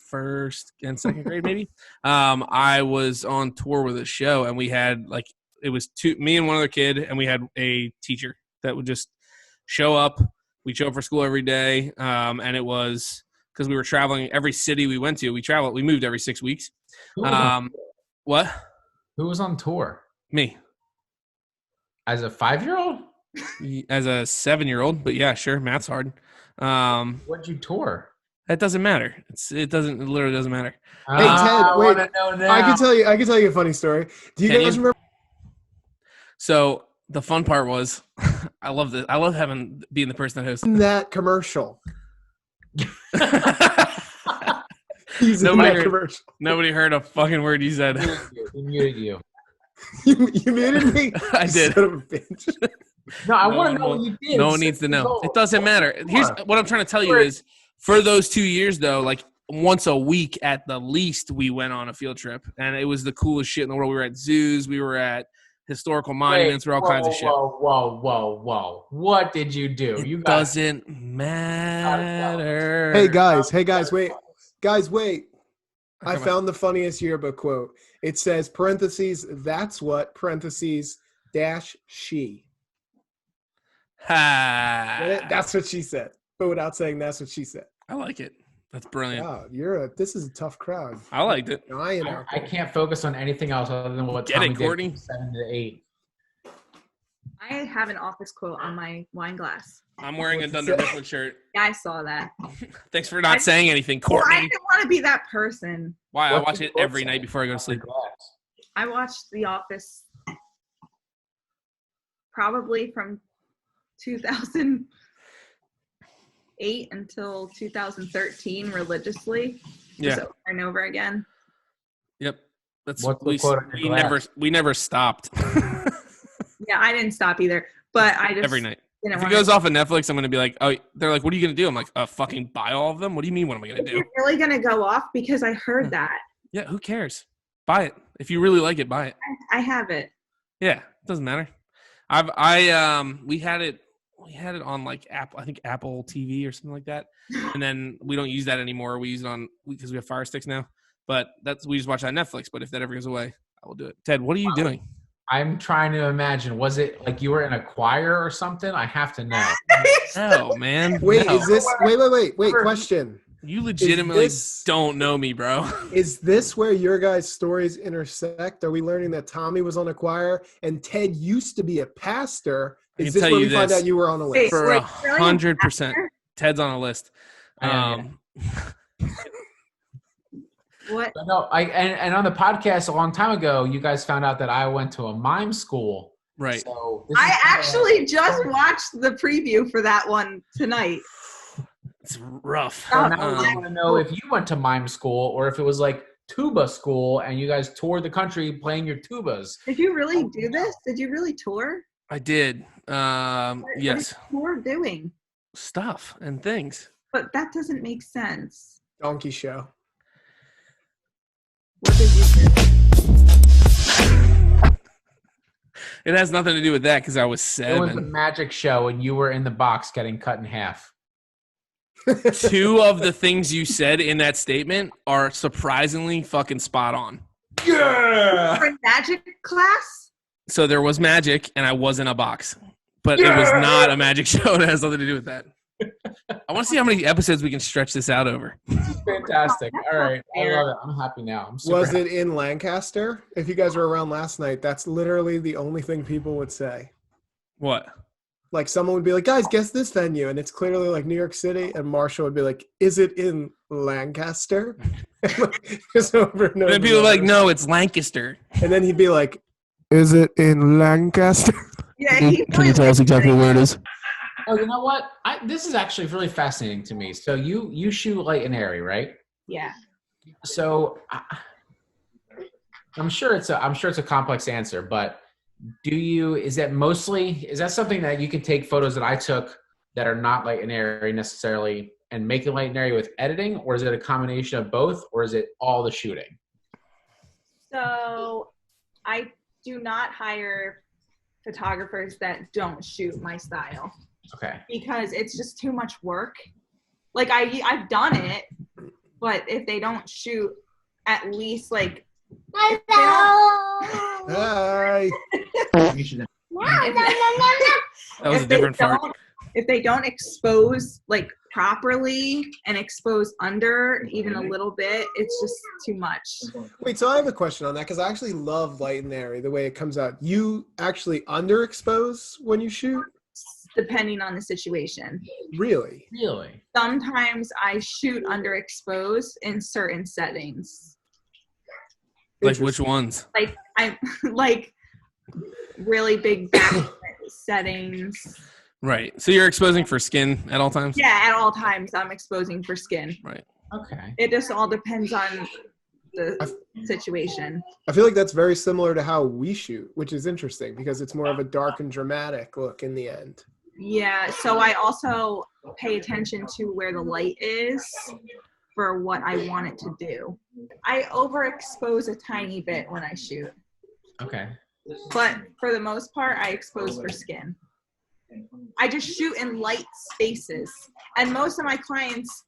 Speaker 2: first and second grade maybe. I was on tour with a show, and we had it was me and one other kid, and we had a teacher that would just show up. We'd show up for school every day, and it was because we were traveling. Every city we went to, we moved every 6 weeks. What?
Speaker 1: Who was on tour?
Speaker 2: Me.
Speaker 1: As a 5-year-old?
Speaker 2: As a 7-year-old, but yeah, sure, math's hard.
Speaker 1: What'd you tour?
Speaker 2: That doesn't matter. It literally doesn't matter.
Speaker 3: Hey Ted, wait. I can tell you a funny story. Do you guys remember?
Speaker 2: So the fun part was, I love this. I love being the person that hosts
Speaker 3: that commercial. He's in that commercial.
Speaker 2: Nobody heard a fucking word you said.
Speaker 1: He muted you.
Speaker 3: You muted me?
Speaker 2: I did.
Speaker 3: Son of a bitch.
Speaker 1: No, I want to know what you did.
Speaker 2: No one needs to know. It doesn't matter. Here's what I'm trying to tell you is, for those 2 years though, like once a week at the least, we went on a field trip, and it was the coolest shit in the world. We were at zoos. We were at historical monuments. We were all kinds of shit.
Speaker 1: Whoa. What did you do?
Speaker 2: It doesn't matter.
Speaker 3: Hey guys, wait. Guys, wait. I found the funniest yearbook quote. It says, parentheses, that's what, parentheses, dash, she.
Speaker 2: Ha.
Speaker 3: That's what she said. But without saying that's what she said.
Speaker 2: I like it. That's brilliant.
Speaker 3: Wow, this is a tough crowd.
Speaker 2: I liked it.
Speaker 1: I can't focus on anything else other than what
Speaker 2: Tommy did. Courtney?
Speaker 1: 7 to 8.
Speaker 4: I have an office quote on my wine glass.
Speaker 2: I'm wearing a Dunder Mifflin shirt.
Speaker 4: Yeah, I saw that.
Speaker 2: Thanks for not saying anything, Courtney.
Speaker 4: Well, I didn't want to be that person.
Speaker 2: Why? I watch it every night before I go to sleep.
Speaker 4: I watched The Office probably from 2008 until 2013 religiously.
Speaker 2: Yeah.
Speaker 4: Just over and over again.
Speaker 2: Yep. That's
Speaker 1: we
Speaker 2: never stopped.
Speaker 4: Yeah, I didn't stop either. But I just
Speaker 2: every night. If it goes off of Netflix, I'm going to be like, oh, they're like, what are you going to do? I'm like, fucking buy all of them? What do you mean, what am I going to do?
Speaker 4: You're really going to go off because I heard that.
Speaker 2: Yeah, who cares? Buy it. If you really like it, buy it.
Speaker 4: I have it.
Speaker 2: Yeah, it doesn't matter. We had it on like Apple, I think Apple TV or something like that. And then we don't use that anymore. We use it on, because we have Fire Sticks now. But we just watch it on Netflix. But if that ever goes away, I will do it. Ted, what are you doing?
Speaker 1: I'm trying to imagine. Was it like you were in a choir or something? I have to know.
Speaker 2: No, man.
Speaker 3: Wait,
Speaker 2: no.
Speaker 3: is this wait, question.
Speaker 2: You legitimately don't know me, bro.
Speaker 3: Is this where your guys' stories intersect? Are we learning that Tommy was on a choir and Ted used to be a pastor? Is this where we find out you were on a list?
Speaker 2: For 100%. Ted's on a list.
Speaker 4: What?
Speaker 1: No, and on the podcast a long time ago, you guys found out that I went to a mime school.
Speaker 2: Right.
Speaker 1: So
Speaker 4: I actually just watched the preview for that one tonight.
Speaker 2: It's rough.
Speaker 1: So now I want to know if you went to mime school or if it was like tuba school and you guys toured the country playing your tubas.
Speaker 4: Did you really do this? Did you really tour?
Speaker 2: I did. Yes.
Speaker 4: What is tour doing?
Speaker 2: Stuff and things.
Speaker 4: But that doesn't make sense.
Speaker 3: Donkey show.
Speaker 4: What did you do?
Speaker 2: It has nothing to do with that because I was 7.
Speaker 1: It was a magic show and you were in the box getting cut in half.
Speaker 2: 2 of the things you said in that statement are surprisingly fucking spot on.
Speaker 1: Yeah.
Speaker 4: For magic class?
Speaker 2: So there was magic and I was in a box. But it was not a magic show. It has nothing to do with that. I want to see how many episodes we can stretch this out over.
Speaker 1: Fantastic. All right. I love it. I'm happy now.
Speaker 3: Was it in Lancaster? If you guys were around last night, that's literally the only thing people would say.
Speaker 2: What?
Speaker 3: Like someone would be like, guys, guess this venue. And it's clearly like New York City. And Marshall would be like, is it in Lancaster? Just over and over.
Speaker 2: And then people are like, no, it's Lancaster.
Speaker 3: And then he'd be like, is it in Lancaster?
Speaker 4: Yeah,
Speaker 2: Can you tell us exactly where it is?
Speaker 1: Oh, you know what? This is actually really fascinating to me. So you shoot Light Airy, right?
Speaker 4: Yeah.
Speaker 1: So I'm sure it's a complex answer, but is that something that you can take photos that I took that are not Light Airy necessarily and make it Light Airy with editing, or is it a combination of both, or is it all the shooting?
Speaker 4: So I do not hire photographers that don't shoot my style.
Speaker 1: Okay.
Speaker 4: Because it's just too much work. Like I've done it, but if they don't shoot at least like
Speaker 3: Hi.
Speaker 2: That was a different fart.
Speaker 4: If they don't expose like properly and expose under even a little bit, it's just too much.
Speaker 3: Wait, so I have a question on that because I actually love Light and Airy, the way it comes out. You actually underexpose when you shoot?
Speaker 4: Depending on the situation.
Speaker 3: Really?
Speaker 1: Really?
Speaker 4: Sometimes I shoot underexposed in certain settings.
Speaker 2: Like which ones?
Speaker 4: Like I like really big back settings.
Speaker 2: Right. So you're exposing for skin at all times?
Speaker 4: Yeah, at all times I'm exposing for skin.
Speaker 2: Right.
Speaker 1: Okay.
Speaker 4: It just all depends on the situation.
Speaker 3: I feel like that's very similar to how we shoot, which is interesting because it's more of a dark and dramatic look in the end.
Speaker 4: Yeah, so I also pay attention to where the light is for what I want it to do. I overexpose a tiny bit when I shoot.
Speaker 1: Okay.
Speaker 4: But for the most part, I expose for skin. I just shoot in light spaces. And most of my clients,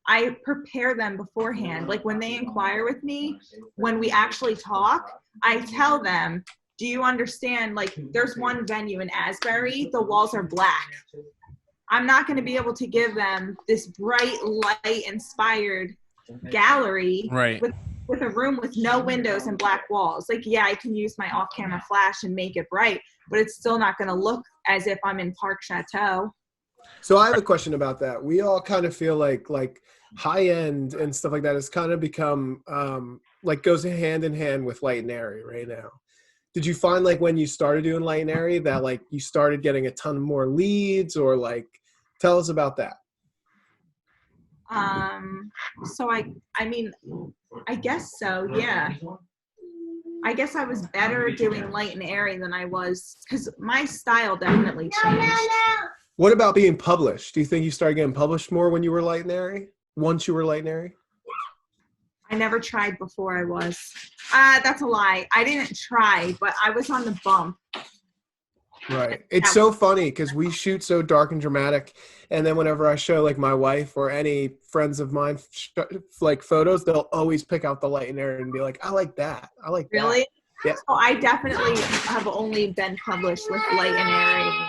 Speaker 4: I prepare them beforehand. Like when they inquire with me, when we actually talk, I tell them, do you understand, like there's one venue in Asbury, the walls are black. I'm not going to be able to give them this bright light inspired gallery with a room with no windows and black walls. Like, yeah, I can use my off-camera flash and make it bright, but it's still not going to look as if I'm in Park Chateau.
Speaker 3: So I have a question about that. We all kind of feel like high end and stuff like that has kind of become like goes hand in hand with Light and Airy right now. Did you find like when you started doing Light and Airy that like you started getting a ton more leads, or like tell us about that?
Speaker 4: So I mean, I guess so. Yeah. I guess I was better doing light and airy than I was, because my style definitely changed.
Speaker 3: What about being published? Do you think you started getting published more when you were light and airy? Once you were light and airy?
Speaker 4: I never tried before I was. That's a lie. I didn't try, but I was on the bump.
Speaker 3: Right. It's so funny because we shoot so dark and dramatic. And then whenever I show like my wife or any friends of mine like photos, they'll always pick out the light and airy and be like, I like that. I like that.
Speaker 4: Really?
Speaker 3: Yeah.
Speaker 4: So I definitely have only been published with light and airy.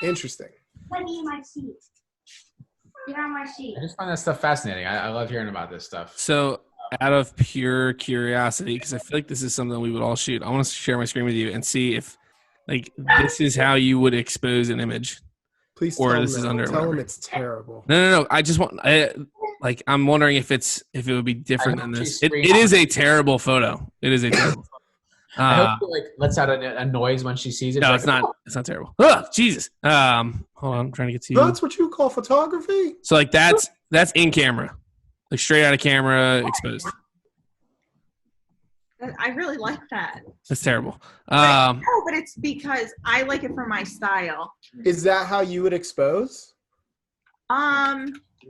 Speaker 3: Interesting.
Speaker 8: Let me in my seat. Get on my seat.
Speaker 1: I just find that stuff fascinating. I love hearing about this stuff.
Speaker 2: So out of pure curiosity, because I feel like this is something we would all shoot, I want to share my screen with you and see if like this is how you would expose an image.
Speaker 3: Please
Speaker 2: or
Speaker 3: tell
Speaker 2: this
Speaker 3: them
Speaker 2: is
Speaker 3: that.
Speaker 2: under
Speaker 3: Tell them
Speaker 2: whatever.
Speaker 3: it's terrible.
Speaker 2: No. I just want I'm wondering if it would be different than this. It is a terrible photo. It is a terrible photo.
Speaker 1: I hope she, like, lets out a noise when she sees it.
Speaker 2: No,
Speaker 1: She's
Speaker 2: it's
Speaker 1: like,
Speaker 2: not. It's not terrible. Oh, Jesus. Hold on, I'm trying to get to you.
Speaker 3: That's what you call photography?
Speaker 2: So like that's in camera, like straight out of camera, exposed.
Speaker 4: I really like that.
Speaker 2: That's terrible.
Speaker 4: No, but it's because I like it for my style.
Speaker 3: Is that how you would expose?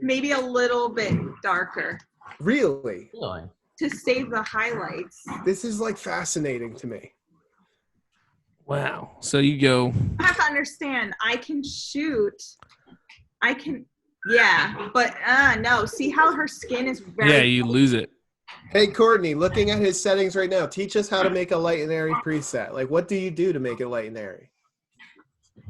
Speaker 4: Maybe a little bit darker
Speaker 3: Really?
Speaker 1: Really?
Speaker 4: to save the highlights.
Speaker 3: This is like fascinating to me.
Speaker 2: Wow. So you go.
Speaker 4: You have to understand, yeah, but no. See how her skin is very.
Speaker 2: Yeah, you lose it.
Speaker 3: Hey, Courtney, looking at his settings right now, teach us how to make a light and airy preset. Like, what do you do to make it light and airy?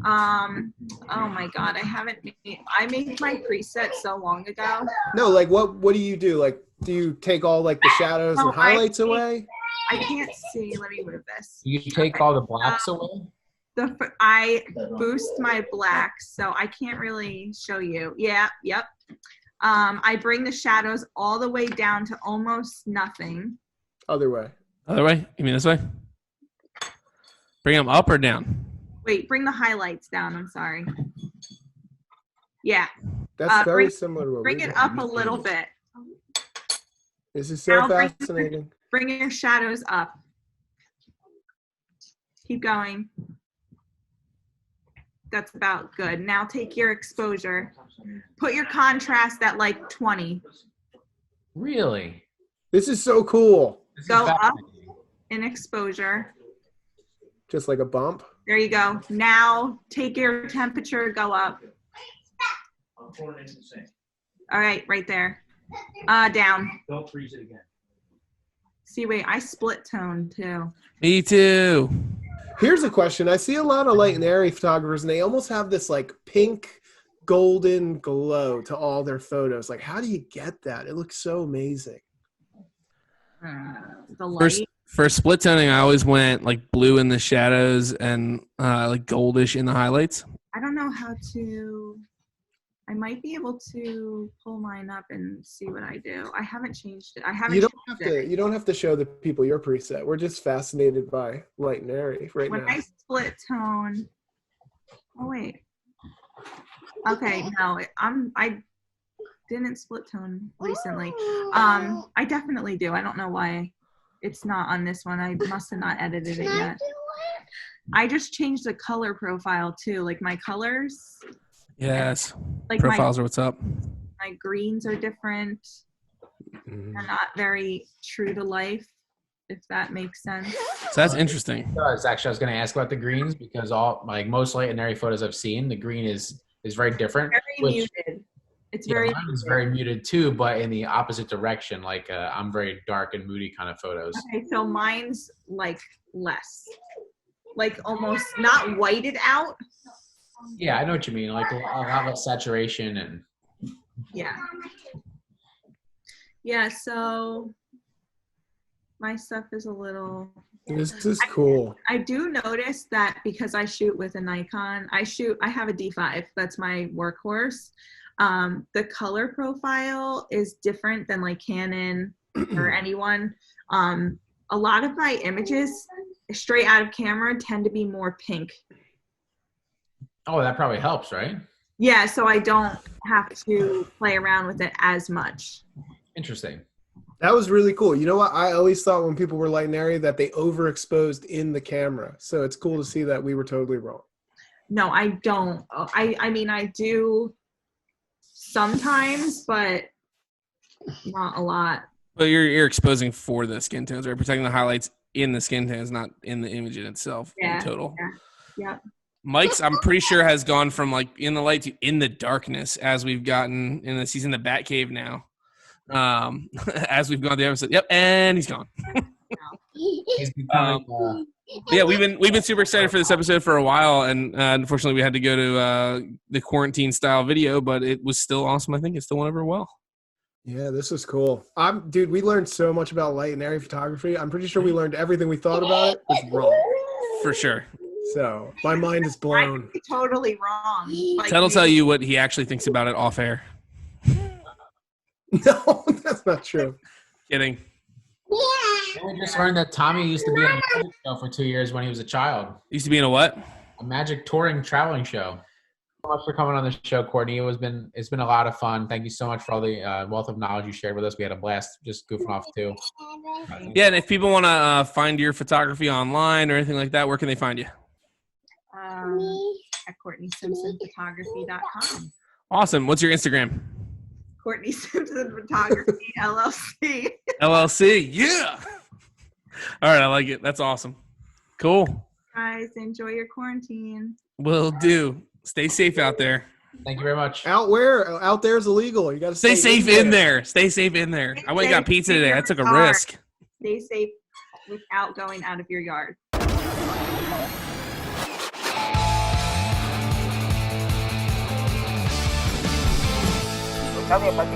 Speaker 4: Oh my God, I made my preset so long ago.
Speaker 3: No, like, what do you do? Like, do you take all, like, the shadows and highlights away?
Speaker 4: I can't see. Let me move this.
Speaker 1: You take all the blacks away?
Speaker 4: I boost my blacks, so I can't really show you. Yeah, yep. I bring the shadows all the way down to almost nothing.
Speaker 3: Other way.
Speaker 2: Other way? You mean this way? Bring them up or down?
Speaker 4: Wait, bring the highlights down. I'm sorry. Yeah.
Speaker 3: That's very similar to what
Speaker 4: Bring
Speaker 3: we
Speaker 4: it
Speaker 3: do.
Speaker 4: up a little bit.
Speaker 3: This is so
Speaker 4: Now
Speaker 3: fascinating.
Speaker 4: Bring your shadows up. Keep going. That's about good. Now take your exposure. Put your contrast at like 20.
Speaker 1: Really?
Speaker 3: This is so cool.
Speaker 1: This is
Speaker 4: Go up
Speaker 1: fascinating.
Speaker 4: in exposure.
Speaker 3: Just like a bump.
Speaker 4: There you go. Now take your temperature, go up. All right, right there. Down.
Speaker 7: Don't freeze it again.
Speaker 4: See, wait, I split tone too.
Speaker 2: Me too.
Speaker 3: Here's a question. I see a lot of light and airy photographers, and they almost have this like pink golden glow to all their photos. Like, how do you get that? It looks so amazing.
Speaker 4: The light.
Speaker 2: For split toning, I always went like blue in the shadows and like goldish in the highlights.
Speaker 4: I don't know how to. I might be able to pull mine up and see what I do. I haven't changed it. I haven't.
Speaker 3: You don't have to show the people your preset. We're just fascinated by light and airy right
Speaker 4: When
Speaker 3: now.
Speaker 4: I split tone. Oh wait. Okay, no, I didn't split tone recently. I definitely do. I don't know why it's not on this one. I must have not edited it yet. I just changed the color profile too. Like my colors.
Speaker 2: Yes.
Speaker 4: Like
Speaker 2: profiles are what's up.
Speaker 4: My greens are different.
Speaker 3: Mhm.
Speaker 4: They're not very true to life, if that makes sense.
Speaker 2: So that's interesting.
Speaker 1: Actually, I was going to ask about the greens because most light and airy photos I've seen, the green is very different.
Speaker 4: Very muted. It's
Speaker 1: Yeah,
Speaker 4: very
Speaker 1: mine is very muted too, but in the opposite direction. Like I'm very dark and moody kind of photos.
Speaker 4: okay. So mine's like less, like almost not whited out.
Speaker 1: Yeah, I know what you mean. Like a lot of saturation and.
Speaker 4: Yeah. Yeah. So my stuff is a little.
Speaker 3: This is cool.
Speaker 4: I do notice that because I shoot with a Nikon, I have a D5. That's my workhorse. The color profile is different than like Canon or anyone. A lot of my images straight out of camera tend to be more pink.
Speaker 1: Oh, that probably helps, right?
Speaker 4: Yeah, so I don't have to play around with it as much.
Speaker 1: Interesting.
Speaker 3: That was really cool. You know what? I always thought when people were light and airy that they overexposed in the camera. So it's cool to see that we were totally wrong.
Speaker 4: No, I don't. I mean, I do sometimes, but not a lot.
Speaker 2: But you're exposing for the skin tones, right? Protecting the highlights in the skin tones, not in the image in itself. In total.
Speaker 4: Yeah.
Speaker 2: Mike's, I'm pretty sure, has gone from like in the light to in the darkness as we've gotten in this. He's in the Bat Cave now. As we've gone through the episode. Yep, and he's gone.
Speaker 1: He's becoming,
Speaker 2: Yeah, we've been super excited for this episode for a while, and unfortunately we had to go to the quarantine style video, but it was still awesome. I think it still went over well.
Speaker 3: Yeah, this was cool. Dude, we learned so much about light and airy photography. I'm pretty sure we learned everything we thought about it was wrong.
Speaker 2: For sure.
Speaker 3: So my mind is blown.
Speaker 4: I could be totally wrong. Like,
Speaker 2: Ted will tell you what he actually thinks about it off air.
Speaker 3: No, that's not true.
Speaker 2: Kidding.
Speaker 1: we just learned that Tommy used to be in a magic show for 2 years when he was a child.
Speaker 2: Used to be in a what?
Speaker 1: A magic touring traveling show. Thank you so much for coming on the show, Courtney. It's been a lot of fun. Thank you so much for all the wealth of knowledge you shared with us. We had a blast just goofing off too.
Speaker 2: Yeah, and if people want to find your photography online or anything like that, where can they find you?
Speaker 4: At CourtneySimpsonPhotography.com.
Speaker 2: Awesome. What's your Instagram?
Speaker 4: Courtney Simpson Photography LLC.
Speaker 2: LLC. Yeah. All right, I like it. That's awesome. Cool.
Speaker 4: Guys, enjoy your quarantine.
Speaker 2: Will do. Stay safe out there.
Speaker 1: Thank you very much.
Speaker 3: Out there is illegal. You got to
Speaker 2: Stay safe in there. Stay safe in there. I went and got pizza today. I took a risk.
Speaker 4: Stay safe without going out of your yard.
Speaker 9: Everybody